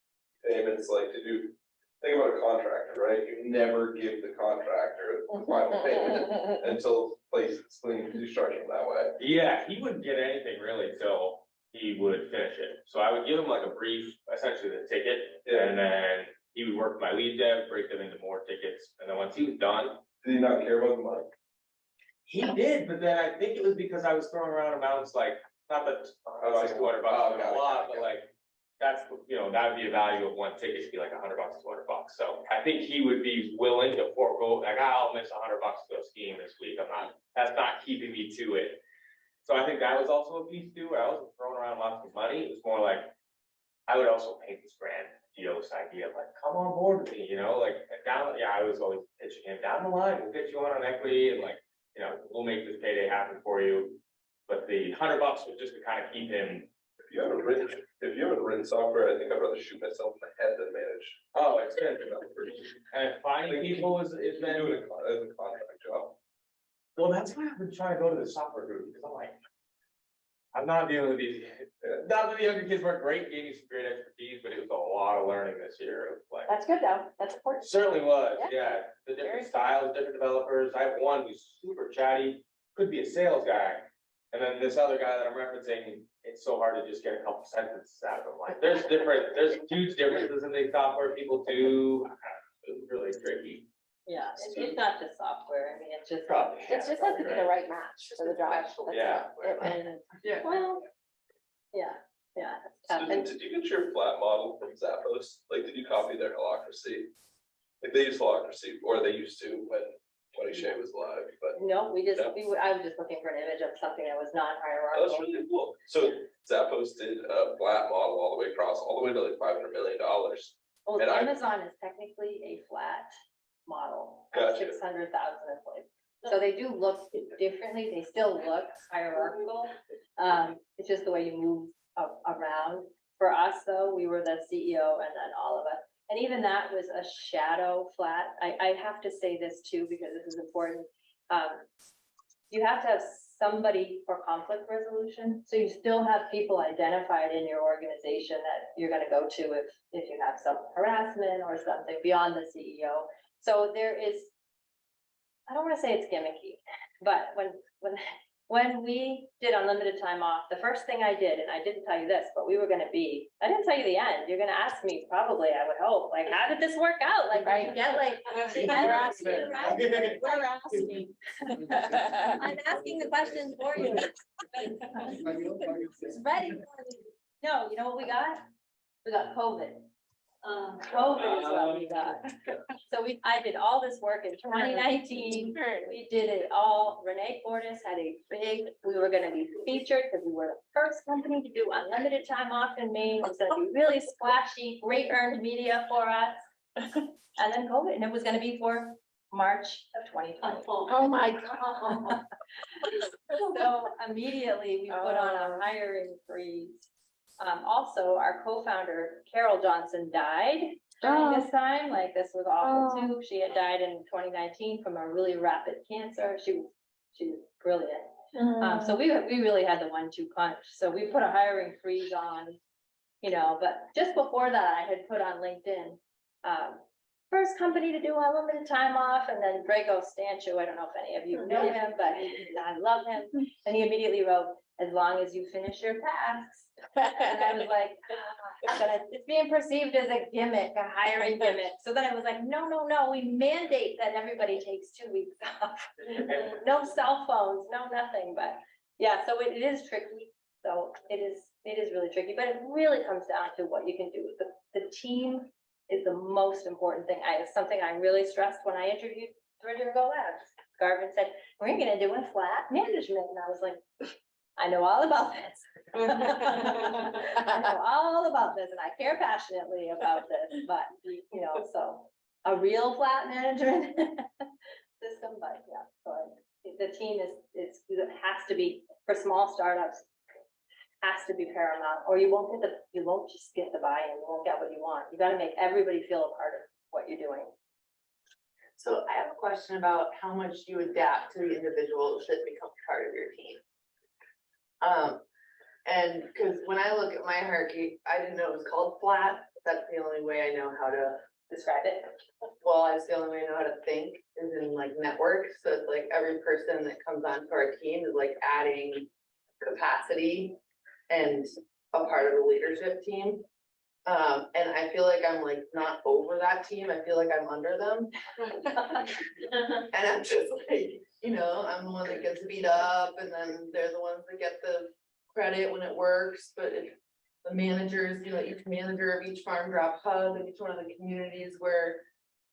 payments? Like, think about a contractor, right? You never give the contractor the final payment until place is clean. You structure them that way. Yeah, he wouldn't get anything really till he would finish it. So I would give him like a brief, essentially the ticket, and then he would work my lead dev, break them into more tickets, and then once he was done. Did he not care about the money? He did, but then I think it was because I was throwing around amounts like, not that $200 is a lot, but like, that's, you know, that would be a value of one ticket to be like $100 to $200. So I think he would be willing to forego, like, I'll miss $100 to go skiing this week. That's not keeping me to it. So I think that was also a piece too, where I wasn't throwing around lots of money. It was more like, I would also paint this grand deal's idea of like, come on board with me, you know, like I was always pitching him down the line, we'll get you on equity and like, you know, we'll make this payday happen for you. But the $100 was just to kind of keep him. If you haven't written software, I think I'd rather shoot myself in the head than manage. Oh, it's been, and finding people is Doing been. it as a contract job. Well, that's why I've been trying to go to the software group, because I'm like, I'm not dealing with these, not that the younger kids weren't great, gave me some great expertise, but it was a lot of learning this year. It was like, That's good though, that's important. certainly was, Yeah. yeah, the different Very styles, different developers. I have one who's super chatty, could be a sales guy. And then this other guy that I'm referencing, it's so hard to just get a couple sentences out of him. Like, there's huge differences in the software people do. It's really tricky. Yeah, it's not just software, I mean, it's just. Probably. It just has to be the right match for the job. That's Yeah. it. And Yeah. Well, yeah, it's tough. Susan, did you get your flat model from Zappos? Like, did you copy their holacracy? Like, they use holacracy, or they used to when Tony Shea was alive, but No, Yeah. I was just looking for an image of something that was that's non-hierarchical. really cool. So Zappos did a flat model all the way across, all the way to like $500 million. Well, and I- Amazon is technically a flat model, Gotcha. 600,000 employees. So they do look differently, they still look hierarchical. It's just the way you move around. For us, though, we were the CEO and then all of us. And even that was a shadow flat. I have to say this too, because this is important. You have to have somebody for conflict resolution. So you still have people identified in your organization that you're gonna go to if you have some harassment or something beyond the CEO. So there is, I don't wanna say it's gimmicky, but when when we did unlimited time off, the first thing I did, and I didn't tell you this, but we were gonna be, I didn't tell you the end. You're gonna ask me, probably, I would hope, like, how did this work out? Like, did you get like? We're asking. Right? We're asking. I'm asking the questions for you. It's ready for me. No, you know what we got? We got COVID. COVID is what we got. So I did all this work in 2019. We did it all. Renee Fortis had we were gonna be featured because we were the first company to do unlimited time off in Maine. It was gonna be really splashy, great earned media for us. And then COVID, and it was gonna be for March of 2020. Oh, my God. So immediately we put on a hiring freeze. Also, our co-founder Carol Johnson died during this time, like this was awful too. She had died in 2019 from a really rapid cancer. She was brilliant. So we really had the 1-2 punch. So we put a hiring freeze on, but just before that, I had put on LinkedIn, first company to do unlimited time off, and then Drago Stanchu, I don't know if any of you know him, but I love him. And he immediately wrote, as long as you finish your tasks. And I was like, it's being perceived as a gimmick, a hiring gimmick. So then I was like, no, we mandate that everybody takes 2 weeks off. No cell phones, no nothing, but yeah, so it is tricky. So it is really tricky, but it really comes down to what you can do. The team is the most important thing. It's something I really stressed when I interviewed for Dirigo Labs. Garvin said, we're gonna do a flat management. And I was like, I know all about this. I know all about this and I care passionately about this, but so a real flat management system, but yeah, so the team it has to be, for small startups, has to be paramount, or you won't just get the buy-in, you won't get what you want. You gotta make everybody feel a part of what you're doing. So I have a question about how much you adapt to the individuals that become part of your team. And because when I look at my hierarchy, I didn't know it was called flat. That's the only way I know how to Describe it. Well, it's the only way I know how to think is in like network. So it's like every person that comes onto our team is like adding capacity and a part of the leadership team. And I feel like I'm like not over that team. I feel like I'm under them. And I'm just like, I'm the one that gets beat up, and then they're the ones that get the credit when it works. But if the managers, each manager of each farm drop hub and each one of the communities where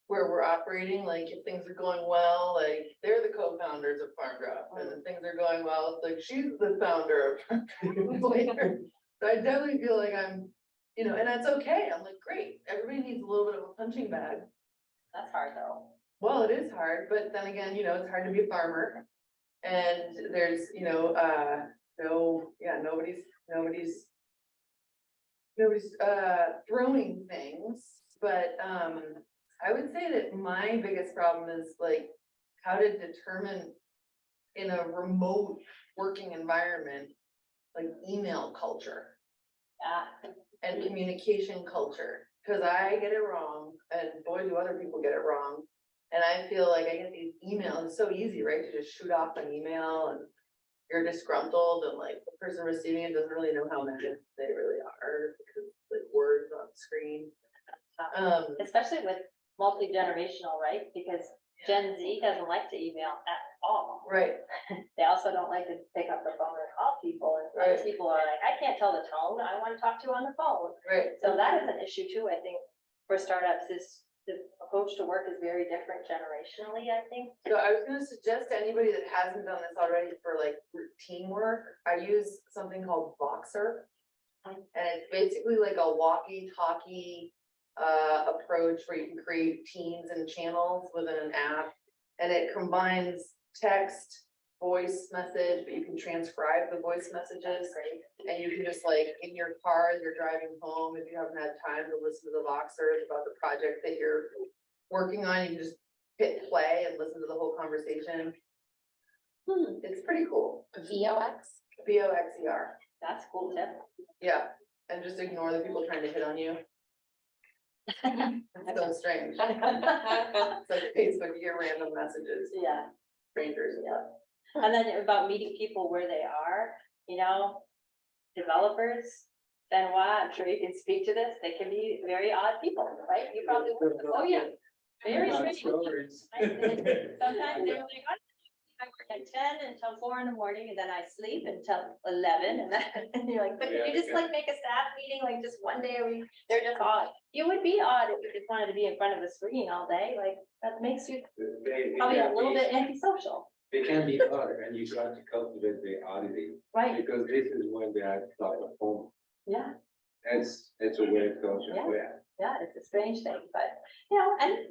we're operating, like if things are going well, like they're the co-founders of Farm Drop, and if things are going well, it's like she's the founder of later. So I definitely feel like I'm, and that's okay. I'm like, great. Everybody needs a little bit of a punching bag. That's hard though. Well, it is hard, but then again, it's hard to be a farmer. And there's, nobody's throwing things, but I would say that my biggest problem is like how to determine in a remote working environment, like email culture and communication culture, because I get it wrong, and boy, do other people get it wrong. And I feel like I get these emails, it's so easy, right, to just shoot off an email and you're disgruntled, and like the person receiving it doesn't really know how mad they really are because like words on screen. Especially with multi-generational, right? Because Gen Z doesn't like to email at all. Right. They also don't like to pick up the phone and call people, and Right. people are like, I can't tell the tone, I want to talk to you on the phone. Right. So that is an issue too, I think, for startups. Is the approach to work is very different generationally, I think. So I was gonna suggest to anybody that hasn't done this already for like routine work, I use something called Voxer. And it's basically like a walkie-talkie approach where you can create teams and channels within an app. And it combines text, voice message, but you can transcribe the voice messages. And you can just like in your car as you're driving home, if you haven't had time to listen to the Voxers about the project that you're working on, you can just hit play and listen to the whole conversation. It's pretty cool. VOX? VOXER. That's a cool tip. Yeah, and just ignore the people trying to hit on you. It's so strange. It's like Facebook, you get random messages, Yeah. strangers. Yeah. And then about meeting people where they are, you know, developers, Benoit, I'm sure you can speak to this, they can be very odd people, right? You probably work with them. Oh, yeah. Very Not strange. stories. Sometimes they're like, I work at 10 until 4 in the morning, and then I sleep until 11, and then, and you're like, but can you just like make a staff meeting, like just one day a week? They're just odd. You would be odd if you just wanted to be in front of a screen all day, like, that makes you probably a little bit antisocial, They can be odd, and you got to cultivate the oddity, right? because this is when they are start to form. Yeah, It's a weird culture, Yeah. yeah. yeah, it's a strange thing, but, you know, and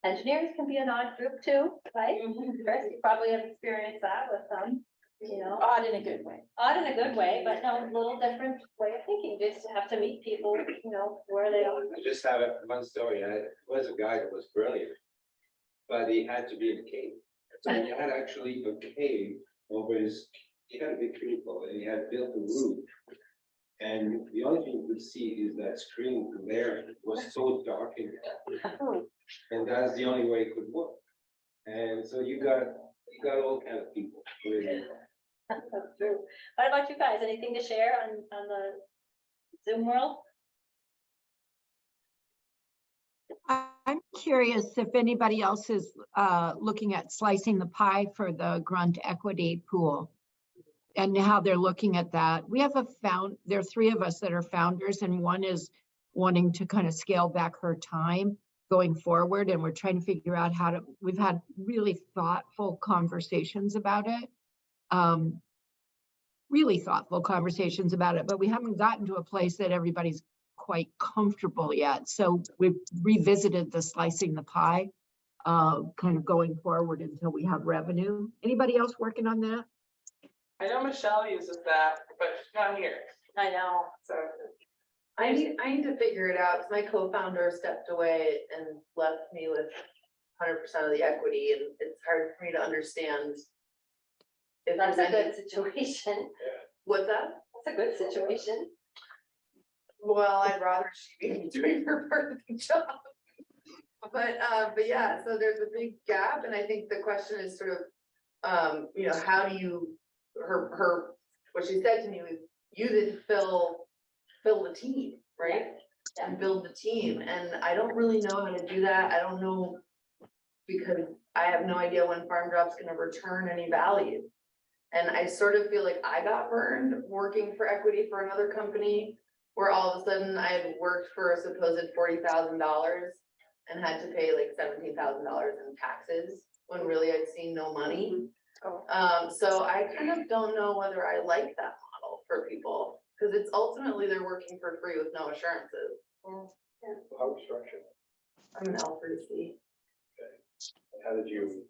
engineers can be an odd group too, right? Chris, you probably have experienced that with some, you know. Odd in a good way. Odd in a good way, but no, a little different way of thinking, just to have to meet people, you know, where they are. I just have one story. I was a guy that was brilliant, but he had to be in a cave. So he had actually a cave over his, he had a big cubicle and he had built a roof. And the only thing you could see is that screen from there. It was so dark in there. And that's the only way it could work. And so you got all kind of people. Really. That's true. What about you guys? Anything to share on the Zoom world? I'm curious if anybody else is looking at slicing the pie for the grunt equity pool and how they're looking at that. We have there are 3 of us that are founders, and one is wanting to kind of scale back her time going forward. And we're trying to figure out we've had really thoughtful conversations about it. Really thoughtful conversations about it, but we haven't gotten to a place that everybody's quite comfortable yet. So we've revisited the slicing the pie, kind of going forward until we have revenue. Anybody else working on that? I know Michelle uses that, but she's not here, I know. so. I need to figure it out, because my co-founder stepped away and left me with 100% of the equity, and it's hard for me to understand. If That's a there's any- good situation. What's that? That's a good situation. Well, I'd rather she be doing her part of the job. But yeah, so there's a big gap, and I think the question is sort of, you know, how do you, what she said to me was, use it to fill the team, right? And build the team, and I don't really know how to do that. I don't know, because I have no idea when Farm Drop's gonna return any value. And I sort of feel like I got burned working for equity for another company, where all of a sudden I had worked for a supposed $40,000 and had to pay like $17,000 in taxes, when really I'd seen no money. So I kind of don't know whether I like that model for people, because it's ultimately they're working for free with no assurances. How was structured? I'm an L3C. How did you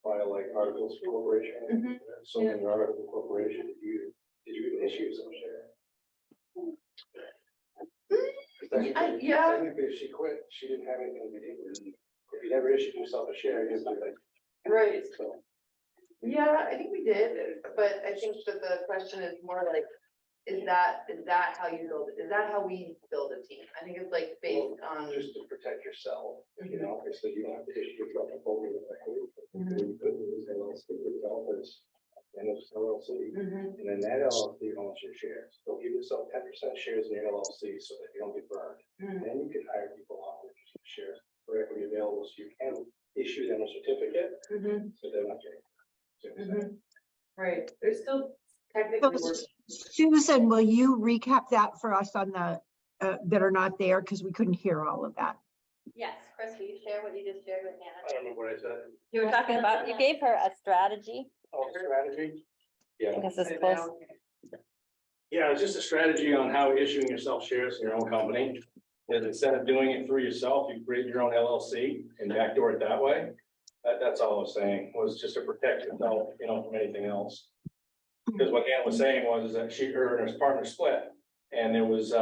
file like articles for corporation? So in your article corporation, did you even issue some share? Yeah, Technically, if she quit, she didn't have anything to do with it. If you never issued yourself a share, you're like. right. So. Yeah, I think we did, but I think that the question is more like, is that how you build it? Is that how we build a team? I think it's like based on. Just to protect yourself, you know, so you don't have to issue yourself a folder with that. You could use LLC developers and it's LLC, and then that LLC owns your shares. So give yourself 10% shares in your LLC so that you don't get burned. Then you can hire people off with shares for equity available, so you can issue them a certificate, so they're not getting. Right, there's still technically. Susan, will you recap that for us on the that are not there, because we couldn't hear all of that? Yes, Chris, will you share what you just shared with Hannah? I don't know what I said. You were talking about, you gave her a strategy. Oh, strategy? Yeah. This is close. Yeah, it's just a strategy on how issuing yourself shares in your own company. Is instead of doing it through yourself, you create your own LLC and backdoor it that way. That's all I was saying, was just to protect yourself, you know, from anything else. Because what Ann was saying was that her and her partner split, and there was,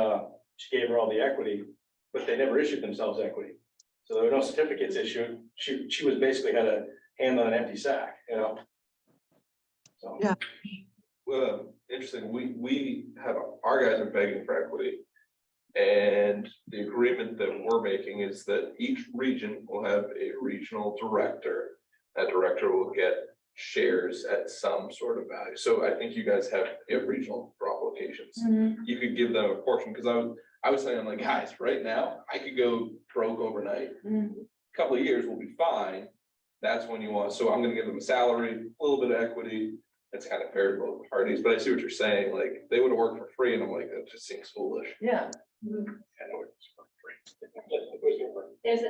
she gave her all the equity, but they never issued themselves equity. So there were no certificates issued. She was basically had a hand on an empty sack, you know? So. Yeah. Well, interesting, we have, our guys are begging for equity. And the agreement that we're making is that each region will have a regional director. That director will get shares at some sort of value. So I think you guys have regional drop locations. You could give them a portion, because I was saying, I'm like, guys, right now, I could go broke overnight. Couple of years will be fine. That's when you want, so I'm gonna give them a salary, a little bit of equity. That's kind of fair to both parties, but I see what you're saying, like, they would have worked for free, and I'm like, that just seems foolish. Yeah. I know it's for free. There's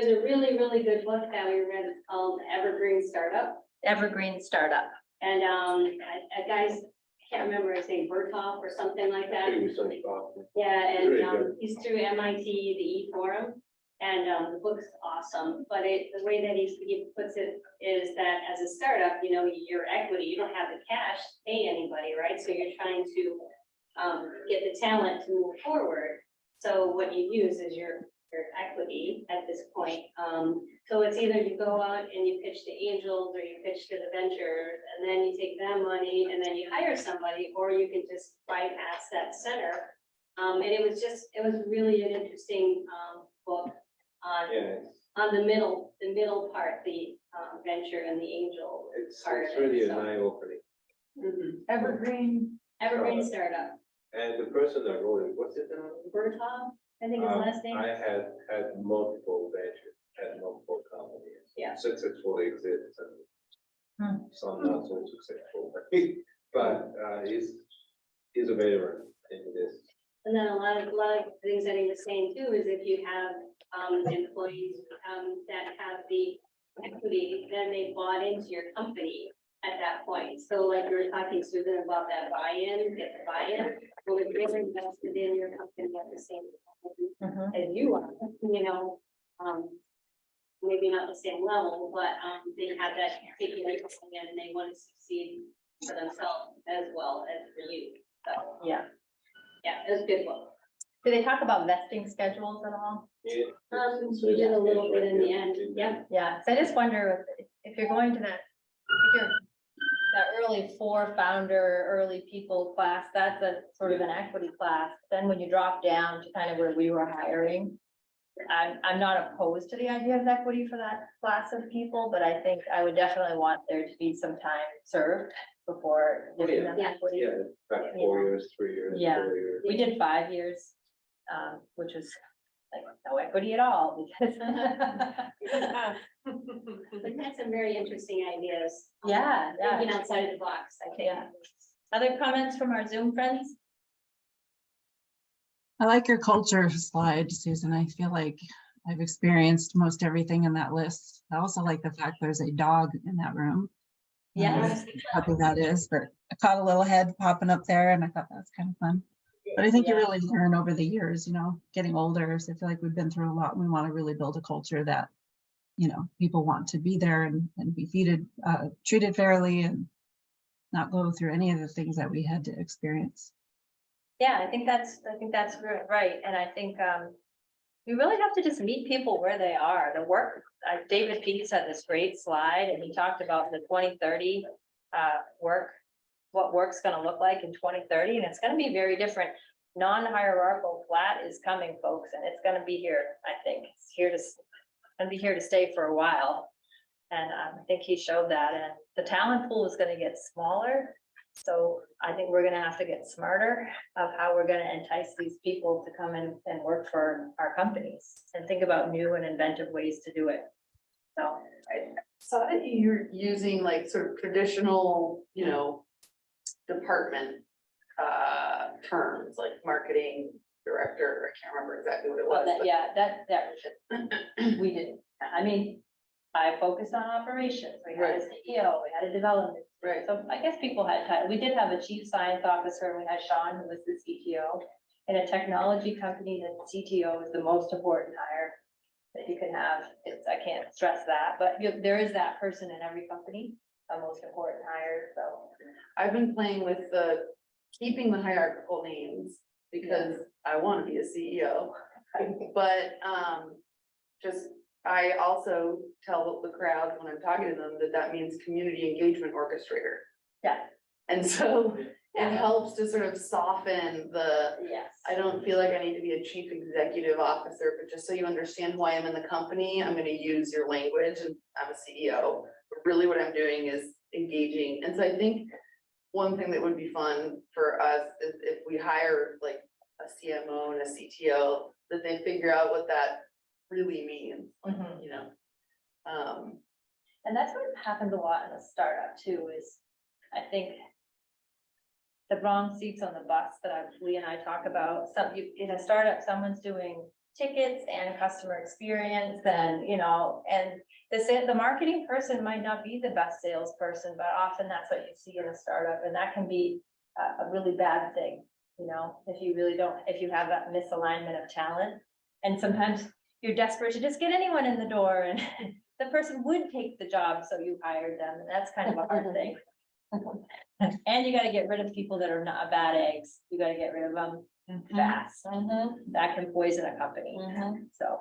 a really, really good book that we read, it's called Evergreen Startup. Evergreen startup. And, a guy's, I can't remember his name, Berthoff or something like that. Yeah, and, Very good. he's through MIT, the E-Forum, and, the book's awesome. But the way that he puts it is that as a startup, you know, your equity, you don't have the cash to pay anybody, right? So you're trying to, get the talent to move forward. So what you use is your equity at this point. So it's either you go out and you pitch to angels, or you pitch to the ventures, and then you take that money and then you hire somebody, or you can just bypass that center. And it was really an interesting, book on the middle part, the, venture and the angel. It's part of really it, an so. eye-opening. Evergreen Startup. And the person that wrote it, what's it now? Berthoff, I think his last name. I had multiple ventures, had multiple companies. Yeah. Successfully exist and some not so successful, but he's a veteran in this. And then a lot of things that he was saying too is if you have employees that have the equity, then they bought into your company at that point. So like we were talking, Susan, about that buy-in, get the buy-in, well, if you're invested in your company at the same time as you are, you know, maybe not the same level, but they have that taking in and they want to succeed for themselves as well as for you. So Yeah. yeah, it was a good book. Do they talk about vesting schedules at all? We did a little bit in the end, yeah. Yeah, so I just wonder if you're going to that, if you're that early founder, early people class, that's a sort of an equity class. Then when you drop down to kind of where we were hiring, I'm not opposed to the idea of equity for that class of people, but I think I would definitely want there to be some time served before giving them equity. Yeah, back 4 years, 3 years, Yeah. 4 years. We did 5 years, which was like no equity at all because. But that's some very interesting ideas. Yeah, yeah. Thinking outside of the box, I think. Yeah. Other comments from our Zoom friends? I like your culture slide, Susan. I feel like I've experienced most everything in that list. I also like the fact there's a dog in that room. Yes. How big that is, but I caught a little head popping up there and I thought that's kind of fun. But I think you really learn over the years, you know, getting older. So I feel like we've been through a lot. We want to really build a culture that, you know, people want to be there and be treated fairly and not go through any of the things that we had to experience. Yeah, I think that's right. And I think we really have to just meet people where they are. The work, David Pease had this great slide and he talked about the 2030 what work's gonna look like in 2030, and it's gonna be very different. Non-hierarchical flat is coming, folks, and it's gonna be here, I think. It's gonna be here to stay for a while. And I think he showed that, and the talent pool is gonna get smaller. So I think we're gonna have to get smarter of how we're gonna entice these people to come in and work for our companies and think about new and inventive ways to do it. So I saw that you're using like sort of traditional, you know, department terms like marketing director. I can't remember exactly what it was. well, but- that we did. I mean, I focused on operations. We had a CEO, we had a development. Right. So I guess people had time. We did have a chief science officer. We had Sean, who was the CTO. In a technology company, the CTO is the most important hire that you can have. I can't stress that, but there is that person in every company, a most important hire, so. I've been playing with keeping the hierarchical names because I want to be a CEO. But I also tell the crowd when I'm talking to them that means community engagement orchestrator. Yeah. And so it helps to sort of soften Yes. I don't feel like I need to be a chief executive officer, but just so you understand who I am in the company, I'm gonna use your language and I'm a CEO. But really what I'm doing is engaging. And so I think one thing that would be fun for us is if we hire like a CMO and a CTO, that they figure out what that really means, you know? And that's what happens a lot in a startup too, is I think the wrong seats on the bus that Lee and I talk about, in a startup, someone's doing tickets and customer experience and, you know, and the marketing person might not be the best salesperson, but often that's what you see in a startup, and that can be a really bad thing, you know, if you have that misalignment of talent. And sometimes you're desperate to just get anyone in the door, and the person would take the job, so you hired them, and that's kind of a hard thing. And you gotta get rid of people that are not bad eggs. You gotta get rid of them fast. That can poison a company, so.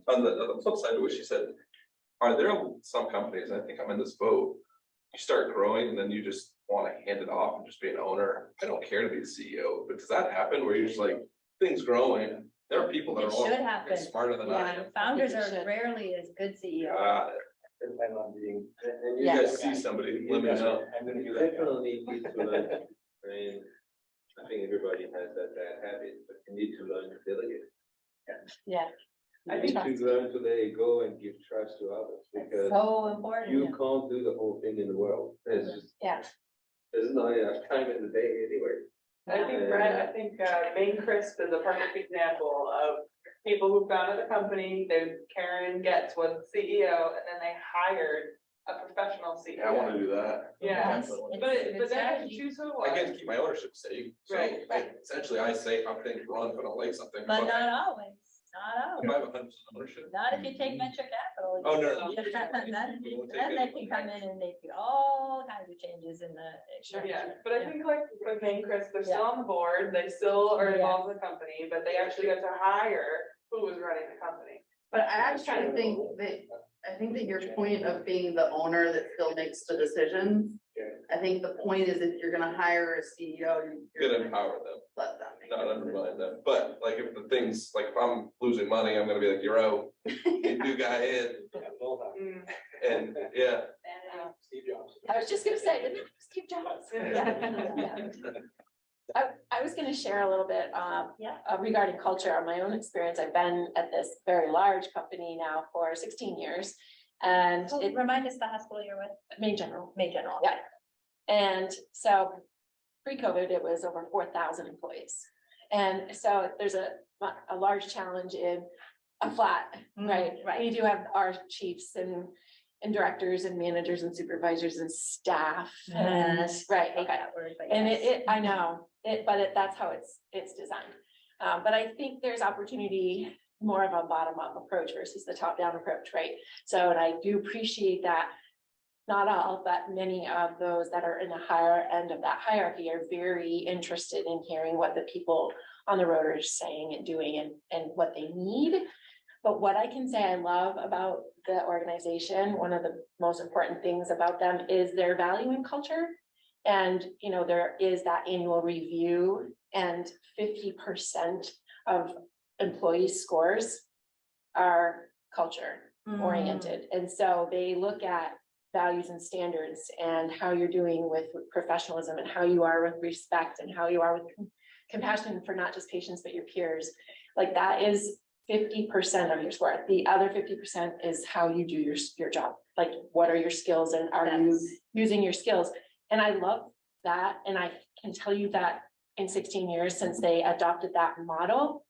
On the flip side of what she said, are there some companies, I think I'm in this boat, you start growing and then you just want to hand it off and just be an owner? I don't care to be the CEO, but does that happen where you're just like, things growing, there are people that It are all should happen. smarter than I am. Founders are rarely as good CEOs. Depend on being. And you guys see somebody, let me know. I'm gonna do You that. definitely need to learn. I mean, I think everybody has that bad habit, but you need to learn to delegate. Yeah. You need to learn to let it go and give trust to others, because So important. you can't do the whole thing in the world. There's just. Yeah. There's not enough time in the day anyway. I think, Brett, Maine Crisp is a perfect example of people who founded a company, Karen Getz was the CEO, and then they hired a professional CEO. Yeah, I want to do that. Yeah, Definitely. but then I can choose who it I get was. to keep my ownership stake, so Right. essentially I say how things run if I don't like something. But not always, not If I always. have 100% ownership. Not if you take venture capital. Oh, no. Then they can come in and make all kinds of changes in the. Yeah, but I think like with Maine Crisp, they're still on the board, they still are involved in the company, but they actually got to hire who was running the company. But I actually think that your point of being the owner that still makes the decisions. I think the point is if you're gonna hire a CEO, Good you're gonna empower them, let them. make not the undermine them, but like if the things, like if I'm losing money, I'm gonna be like, you're out, get new guy in, Mm. and yeah. Steve Jobs. I was just gonna say, didn't it was Steve Jobs? I was gonna share a little bit, regarding culture on my own experience. I've been at this very large company now for 16 years. And it Remind us the hospital you're with. Maine General. Maine General. Yeah. And so pre-COVID, it was over 4,000 employees. And so there's a large challenge in a flat, right? right. We do have our chiefs and directors and managers and supervisors and staff. And, right, okay. And I know it, but that's how it's designed. But I think there's opportunity, more of a bottom-up approach versus the top-down approach, right? So, and I do appreciate that. Not all, but many of those that are in the higher end of that hierarchy are very interested in hearing what the people on the road are saying and doing and what they need. But what I can say I love about the organization, one of the most important things about them is their value and culture. And, you know, there is that annual review, and 50% of employee scores are culture oriented. And so they look at values and standards and how you're doing with professionalism and how you are with respect and how you are with compassion for not just patients, but your peers. Like that is 50% of your score. The other 50% is how you do your job. Like, what are your skills and are you using your skills? And I love that. And I can tell you that in 16 years since they adopted that model,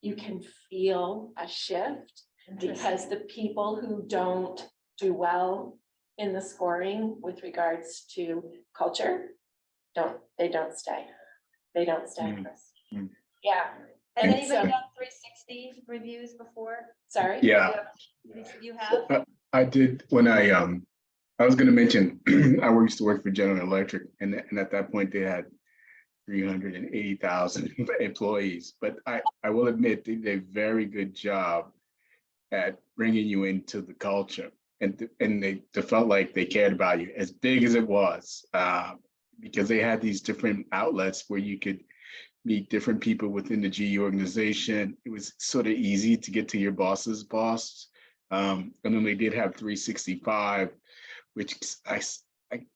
you can feel a shift because the people who don't do well in the scoring with regards to culture, they don't stay. They don't stay. Yeah. Has And anybody so- done 360 reviews before? Sorry? Yeah, You have? I did when I was gonna mention, I used to work for General Electric, and at that point they had 380,000 employees. But I will admit they did a very good job at bringing you into the culture, and they felt like they cared about you, as big as it was, because they had these different outlets where you could meet different people within the GE organization. It was sort of easy to get to your boss's boss. And then they did have 365, which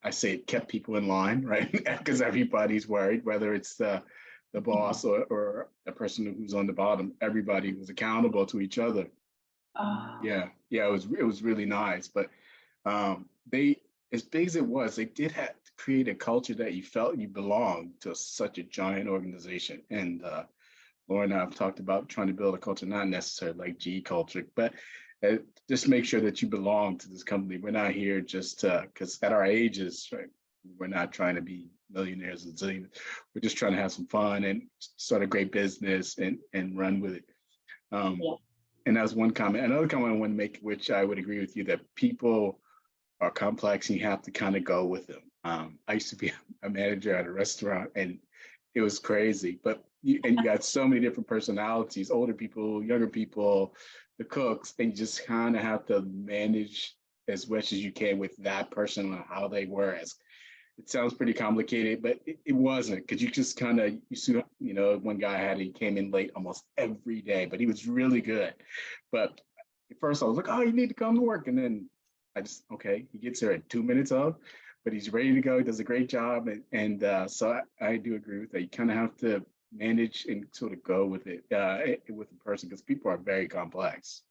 I say it kept people in line, right? Because everybody's worried, whether it's the boss or the person who's on the bottom, everybody was accountable to each other. Yeah, it was really nice. But they, as big as it was, they did have to create a culture that you felt you belonged to such a giant organization. And Laura and I have talked about trying to build a culture, not necessarily like G culture, but just make sure that you belong to this company. We're not here just because at our ages, right, we're not trying to be millionaires and zillionaires. We're just trying to have some fun and start a great business and run with it. And that was one comment. Another comment I want to make, which I would agree with you, that people are complex and you have to kind of go with them. I used to be a manager at a restaurant and it was crazy, but you got so many different personalities, older people, younger people, the cooks, and you just kind of have to manage as much as you can with that person and how they were. It sounds pretty complicated, but it wasn't, because you just kind of, you know, one guy he came in late almost every day, but he was really good. But at first I was like, oh, you need to come to work. And then okay, he gets there at 2 minutes of, but he's ready to go. He does a great job. So I do agree with that. You kind of have to manage and sort of go with it with the person, because people are very complex.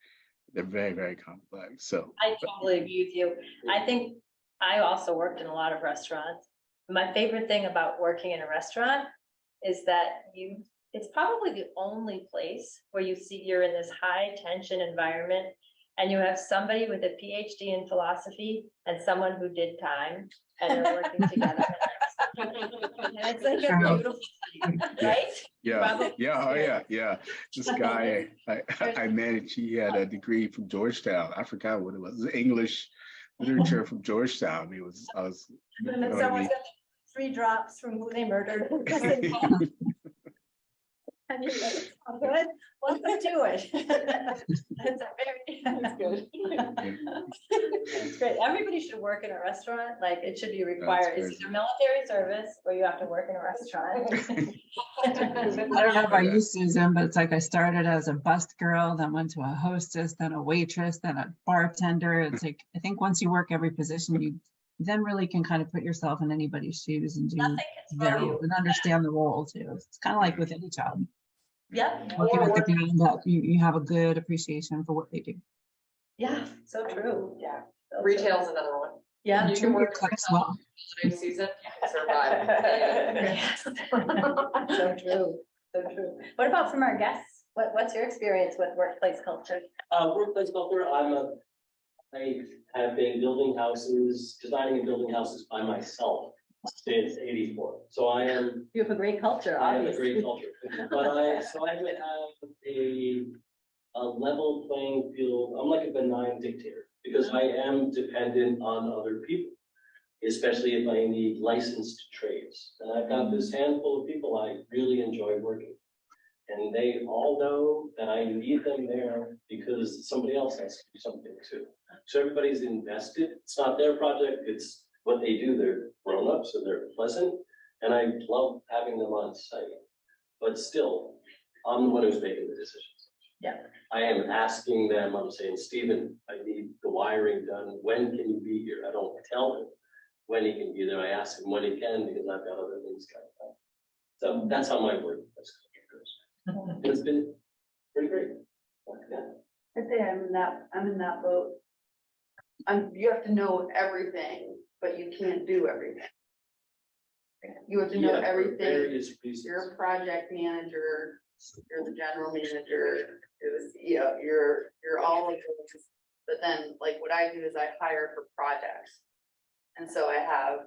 They're very, very complex. So I totally agree with you. I think I also worked in a lot of restaurants. My favorite thing about working in a restaurant is that it's probably the only place where you're in this high tension environment and you have somebody with a PhD in philosophy and someone who did time and they're working together. And it's like a beautiful thing, right? Yeah. This guy I managed, he had a degree from Georgetown. I forgot what it was. English literature from Georgetown. And then someone's got 3 drops from who they murdered. And you're like, oh, good, welcome to it. That's good. It's great. Everybody should work in a restaurant. Like, it should be required. It's either military service or you have to work in a restaurant. I don't know about you, Susan, but it's like I started as a bust girl, then went to a hostess, then a waitress, then a bartender. It's like, I think once you work every position, you then really can kind of put yourself in anybody's shoes and and understand the role too. It's kind of like with any job. Yep. Working with the ground up, you have a good appreciation for what they do. Yeah, so true. Yeah. Retail's another one. Yeah. You can work Cooks well. holiday season, survive. So true, so true. What about from our guests? What's your experience with workplace culture? Workplace culture, I have been building houses, designing and building houses by myself since '84. So You have a great culture, I have a obviously. great culture. But I would have a level playing field. I'm like a benign dictator because I am dependent on other people, especially if I need licensed trades. And I've got this handful of people I really enjoy working. And they all know that I need them there because somebody else has to do something too. So everybody's invested. It's not their project, it's what they do. They're grown up, so they're pleasant. And I love having them on site. But still, I'm the one who's making the decisions. Yeah. I am asking them, I'm saying, Stephen, I need the wiring done. When can you be here? I don't tell him when he can be there. I ask him when he can because I've got other things going on. So that's how my work goes. It's been pretty great. Yeah. I say I'm in that boat. You have to know everything, but you can't do everything. You have to know Yeah, for everything. various reasons. You're a project manager, you're the general manager, you're the CEO, you're all of those. But then, like, what I do is I hire for projects. And so I have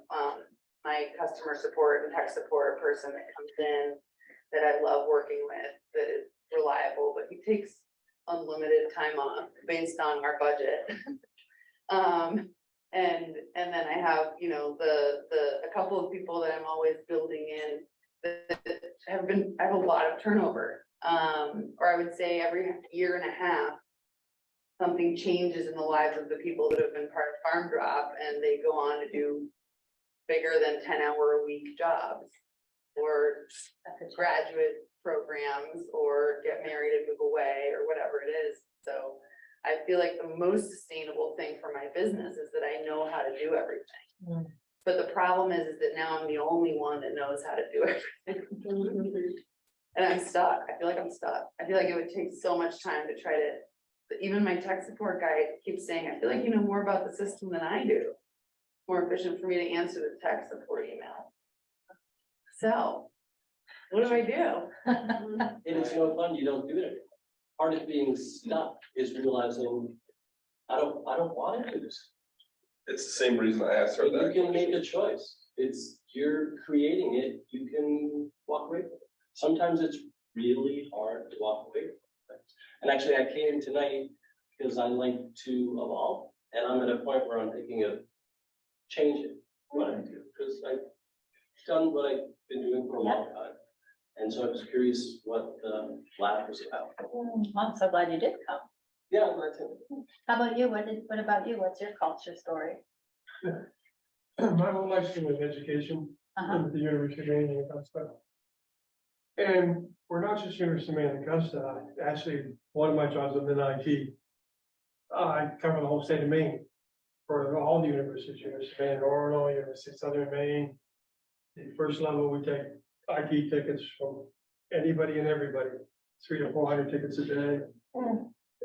my customer support and tech support person that comes in that I love working with, that is reliable, but he takes unlimited time off based on our budget. And then I have, you know, a couple of people that I'm always building in that I have a lot of turnover. Or I would say every year and a half, something changes in the lives of the people that have been part of Farm Drop, and they go on to do bigger than 10-hour-a-week jobs, or graduate programs, or get married and move away, or whatever it is. So I feel like the most sustainable thing for my business is that I know how to do everything. But the problem is that now I'm the only one that knows how to do it. And I'm stuck. I feel like I'm stuck. I feel like it would take so much time to try to, even my tech support guy keeps saying, I feel like you know more about the system than I do. More efficient for me to answer the tech support email. So, what do I do? And it's no fun, you don't do it. Part of being stuck is realizing, I don't want to do this. It's the same reason I asked her You that. can make a choice. You're creating it, you can walk away from it. Sometimes it's really hard to walk away from it. And actually, I came tonight because I like to evolve, and I'm at a point where I'm thinking of changing what I do, because I've done what I've been doing for a long time. And so I was curious what the lab was about. I'm so glad you did come. Yeah, that's it. How about you? What about you? What's your culture story? My whole life's been with education at the University of Maine in Augusta. And we're not just University of Maine in Augusta, actually, one of my jobs is in IT. I cover the whole state of Maine for all the universities, University of Maine, Orono, University of Southern Maine. The first level, we take IT tickets from anybody and everybody, 300 to 400 tickets a day.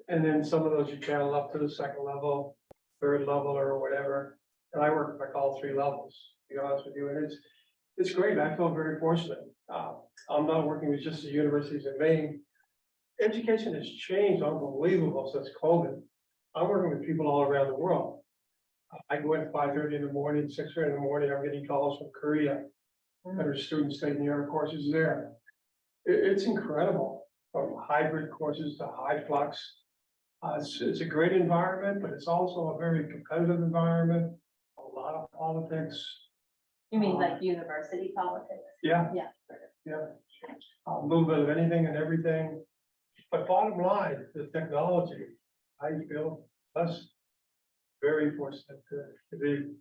And then some of those you channel up to the second level, third level or whatever. And I work like all three levels, to be honest with you. And it's great. I feel very fortunate. I'm not working with just the universities in Maine. Education has changed unbelievable since COVID. I'm working with people all around the world. I go in at 5:30 in the morning, 6:30 in the morning, I'm getting calls from Korea. That are students taking their courses there. It's incredible, from hybrid courses to high flux. It's a great environment, but it's also a very competitive environment, a lot of politics. You mean like university politics? Yeah. Yeah. Yeah, a little bit of anything and everything. But bottom line, the technology, I feel us very fortunate to be.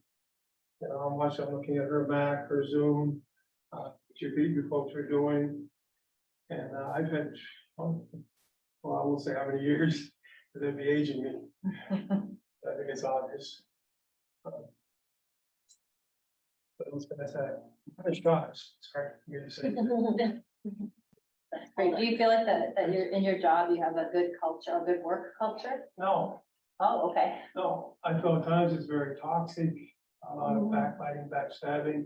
You know, how much I'm looking at her Mac, her Zoom, what you folks are doing. And I've had, well, I won't say how many years, but they'd be aging me. I think it's obvious. But I was gonna say, it's hard for me to say. That's great. Do you feel like that you're in your job, you have a good culture, a good work culture? No, Oh, okay. no, I feel at times it's very toxic, a lot of backbiting, backstabbing.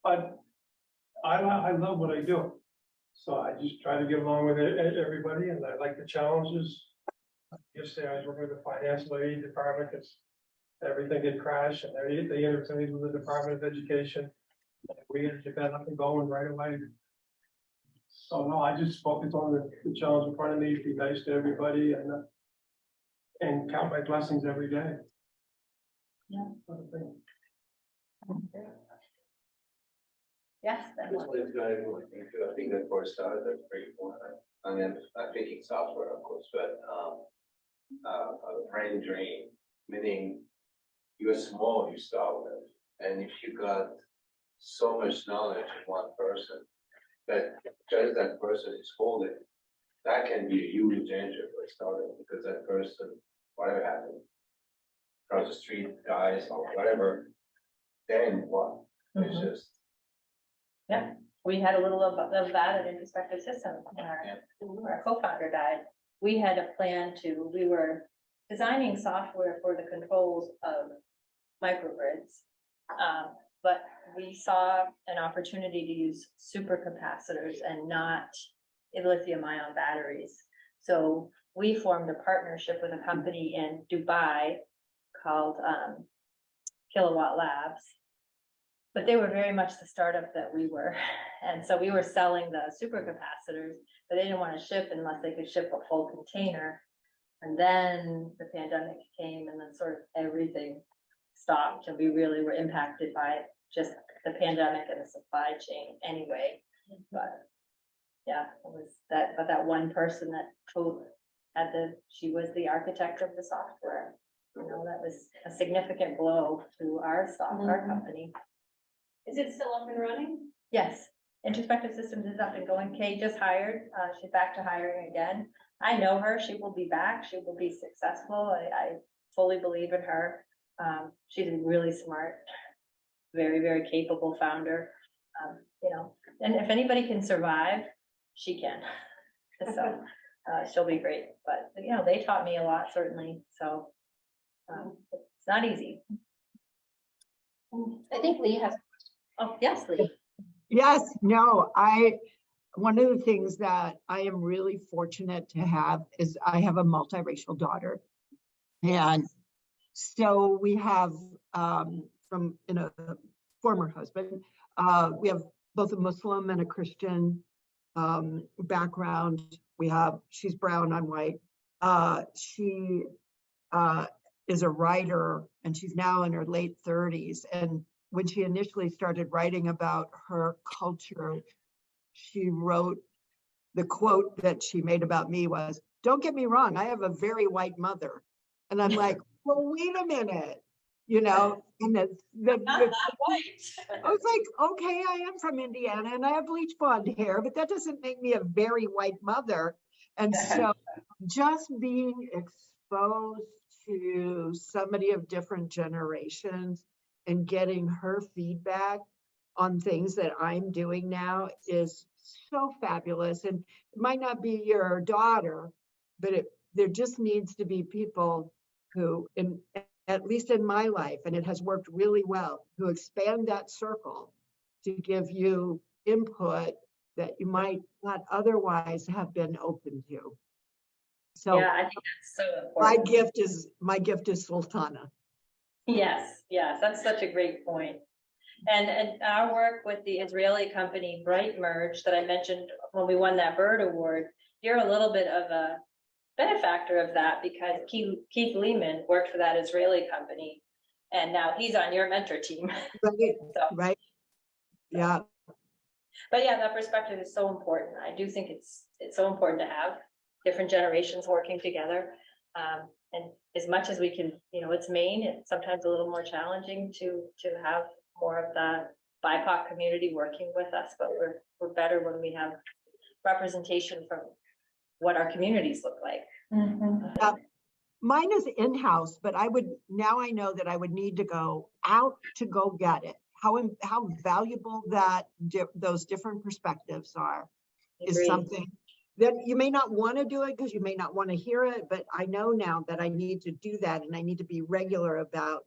But I love what I do. So I just try to get along with everybody, and I like the challenges. Yesterday, I was working with the financial aid department, because everything had crashed, and they interviewed with the Department of Education. We had to get up and going right away. So no, I just focus on the challenge in front of me, be nice to everybody, and count my blessings every day. Yeah. Sort of thing. Yes. I just wanted to add one thing too. I think that for a start, that's very important. I mean, I'm thinking software, of course, but a brain drain, meaning you're small, you start with, and if you got so much knowledge in one person, that just that person is holding, that can be a huge danger for starting, because that person, whatever happened, across the street, dies or whatever, then what? It's just. Yeah, we had a little of that at Introspective Systems when our co-founder died. We had a plan we were designing software for the controls of microgrids. But we saw an opportunity to use supercapacitors and not lithium ion batteries. So we formed a partnership with a company in Dubai called Kilowatt Labs. But they were very much the startup that we were. And so we were selling the supercapacitors, but they didn't want to ship unless they could ship a full container. And then the pandemic came, and then sort of everything stopped, and we really were impacted by just the pandemic and the supply chain anyway. But yeah, it was that one person that she was the architect of the software. You know, that was a significant blow to our company. Is it still up and running? Yes, Introspective Systems is up and going. Kay just hired, she's back to hiring again. I know her, she will be back, she will be successful. I fully believe in her. She's a really smart, very, very capable founder. You know, and if anybody can survive, she can. So, she'll be great, but, you know, they taught me a lot, certainly, so. It's not easy. I think Lee has. Oh, yes, Lee. Yes, no, one of the things that I am really fortunate to have is I have a multiracial daughter. And so we have, from, former husband, we have both a Muslim and a Christian background. She's brown, I'm white. She is a writer, and she's now in her late 30s. And when she initially started writing about her culture, she wrote, the quote that she made about me was, "Don't get me wrong, I have a very white mother." And I'm like, well, wait a minute, and Not that white. I was like, okay, I am from Indiana and I have bleach blonde hair, but that doesn't make me a very white mother. And so just being exposed to somebody of different generations and getting her feedback on things that I'm doing now is so fabulous. And it might not be your daughter, but there just needs to be people who, at least in my life, and it has worked really well, who expand that circle to give you input that you might not otherwise have been open to. So Yeah, I think that's so important. my gift is Sultana. Yes, that's such a great point. And our work with the Israeli company Bright Merge that I mentioned when we won that Bird Award, you're a little bit of a benefactor of that because Keith Lehman worked for that Israeli company, and now he's on your mentor team. Right, So, right. Yeah. but yeah, that perspective is so important. I do think it's so important to have different generations working together. And as much as we can, it's Maine, it's sometimes a little more challenging to have more of the BIPOC community working with us, but we're better when we have representation from what our communities look like. Mine is in-house, but I know that I would need to go out to go get it. How valuable those different perspectives are is something that you may not want to do it because you may not want to hear it, but I know now that I need to do that and I need to be regular about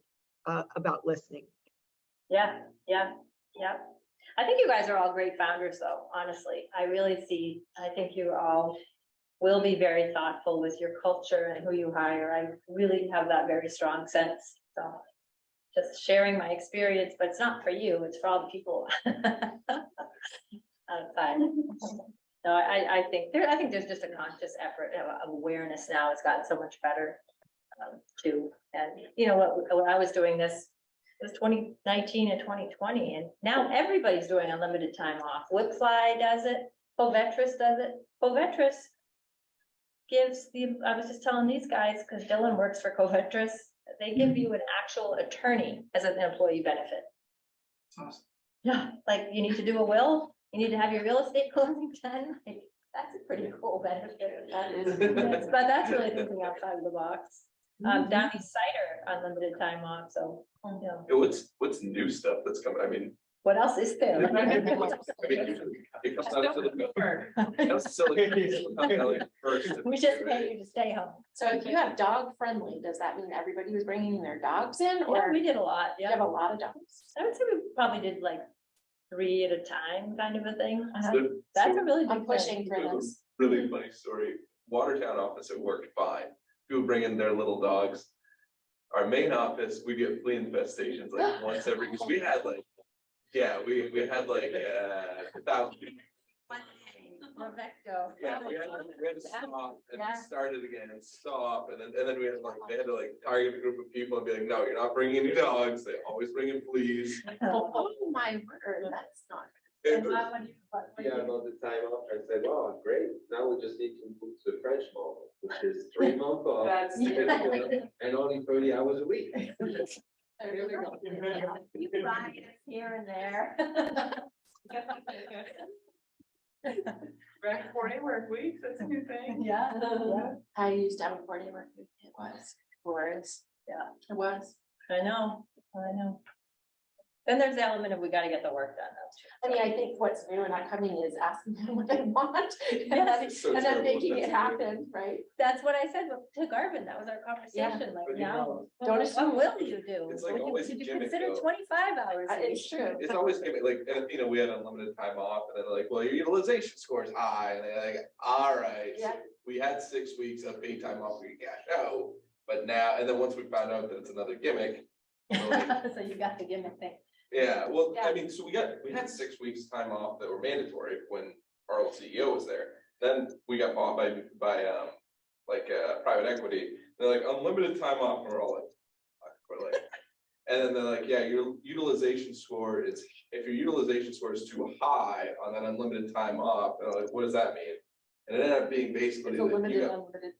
listening. Yeah. I think you guys are all great founders though, honestly. I think you all will be very thoughtful with your culture and who you hire. I really have that very strong sense. So just sharing my experience, but it's not for you, it's for all the people outside. No, I think there's just a conscious effort of awareness now. It's gotten so much better too. And when I was doing this, it was 2019 and 2020, and now everybody's doing unlimited time off. Whipfly does it, Covetrus does it. Covetrus gives I was just telling these guys, because Dylan works for Covetrus, they give you an actual attorney as an employee benefit. Awesome. Yeah, like you need to do a will, you need to have your real estate closing done. Like, that's a pretty cool benefit. That is, but that's really thinking outside of the box. Downey Cider unlimited time off, so. What's new stuff that's coming? I mean. What else is there? It comes out of Silicon Valley first. We just pay you to stay home. So if you have dog friendly, does that mean everybody was bringing their dogs in, or Yeah, we did a lot. you Yeah, have a lot of dogs? I would say we probably did like 3 at a time, kind of a thing. So- That's so a really big I'm pushing for we have a this. really funny story. Watertown office, it worked fine. People bring in their little dogs. Our main office, we get flea infestations like once every, because we had like, we had like 1,000. Perfecto. Yeah, we had to stop and start it again and stop, and then they had to like target a group of people and be like, no, you're not bringing any dogs, they always bring in fleas. Oh my word, that's not. Yeah, about the time off, I said, oh, great, now we just need to move to the French model, which is 3 months off. That's- And only 30 hours a week. You buy it here and there. Right, 4-day work weeks, that's a new thing. Yeah. I used to have a 4-day work week. It was. Yeah. It was. I know. Then there's the element of we gotta get the work done. I mean, I think what's new and not coming is asking them what they want Yes. and then making it happen, right? That's what I said to Garvin, that was our conversation, like But you now, know, Don't assume. what will you do? It's like Will you- always a Did you gimmick, consider though. 25 hours? a It's week? true. It's always gonna be like, and, you know, we had unlimited time off and then like, well, your utilization score is high and they're like, all right. so Yeah. We had 6 weeks of paid time off, we cash out, but now, and then once we found out that it's another gimmick. we're like, So you got the gimmick thing. Yeah, well, I Yeah. mean, so we had 6 weeks time off that were mandatory when our old CEO was there. Then we got bought by private equity. They're like unlimited time off, and we're all like, fuck, we're like, and then they're like, yeah, your utilization score is, if your utilization score is too high on that unlimited time off, and I'm like, what does that mean? And it ended up being basically It's a like, you limited, got, unlimited.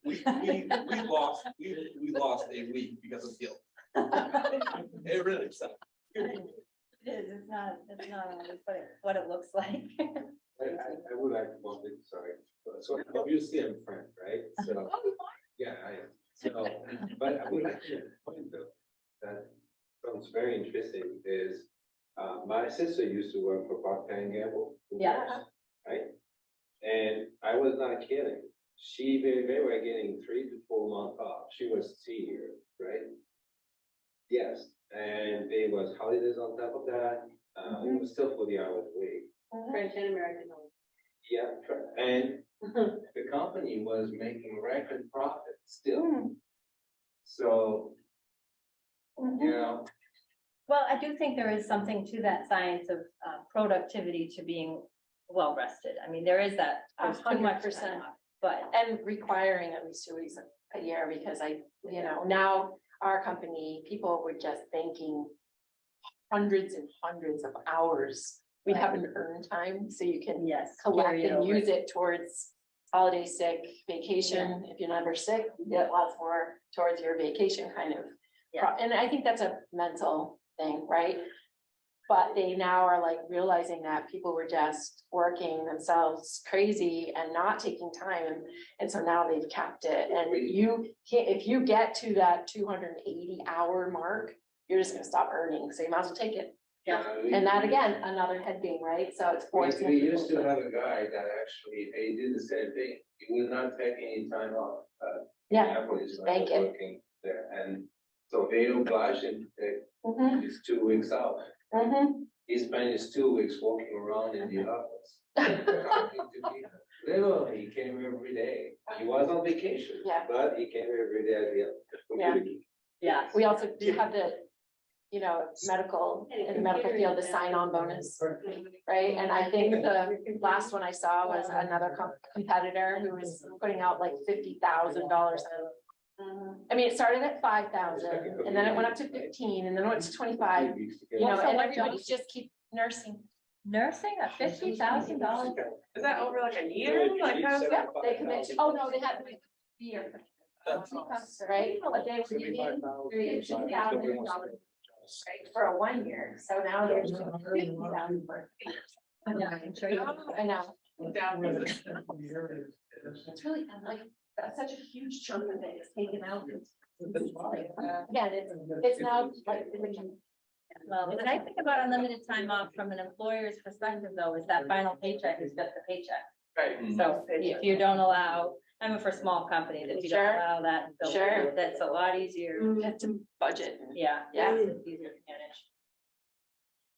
we lost a week because of guilt. It really sucked. It is, it's not always what it looks like. I would like one thing, sorry. So obviously I'm French, right? So, yeah, I am. So, but I would like to point though, that sounds very interesting is, my sister used to work for Procter and Gamble. Yeah. Right? And I was not kidding. They were getting 3 to 4 months off. She was senior, right? Yes, and there was holidays on top of that. It was still 40 hours a week. French and American. Yeah, and the company was making record profit still. So, you know, Well, I do think there is something to that science of productivity to being well rested. I mean, there is that. There's too much 100%. time off, but And requiring at least 2 weeks a year, because now our company, people were just thanking hundreds and hundreds of hours. We have an earn time, so you can yes, collect carry it and over. use it towards holiday sick, vacation. If you're never sick, you get lots more towards your vacation kind of. And I think that's a mental thing, right? But they now are like realizing that people were just working themselves crazy and not taking time. And so now they've capped it. And you can't, if you get to that 280-hour mark, you're just gonna stop earning. So you might as well take it. Yeah. And that again, another head game, right? So it's forcing. we used to have a guy that actually, he did the same thing. He would not take any time off. Yeah. Minneapolis, when I Bank was it. working there, and so they obliged him to take Mhm, his 2 weeks off. mhm. He spent his 2 weeks walking around in the office. Talking to people. Literally, he came every day. He was on vacation, Yeah. but he came every day at the computer. Yeah. We also do have the, medical, in the medical field, the sign-on bonus, right? And I think the last one I saw was another competitor who was putting out like $50,000. I mean, it started at 5,000 and then it went up to 15 and then it went to 25, and everybody's just keep nursing. Nursing at $50,000. Is that over like a year? Like how's that? They commit, they had to wait a year. Right, but they were giving $50,000 for a 1 year, so now they're doing $50,000 for. I'm sure you- I know, Down. it's really like, that's such a huge chunk of it is taken out. Again, it's now like. Well, the nice thing about unlimited time off from an employer's perspective though, is that final paycheck is just a paycheck. Right. So if you don't allow, for small companies, if you don't Sure. allow that, Sure. that's a lot easier. You have to budget. Yeah. Yeah. It's easier to manage.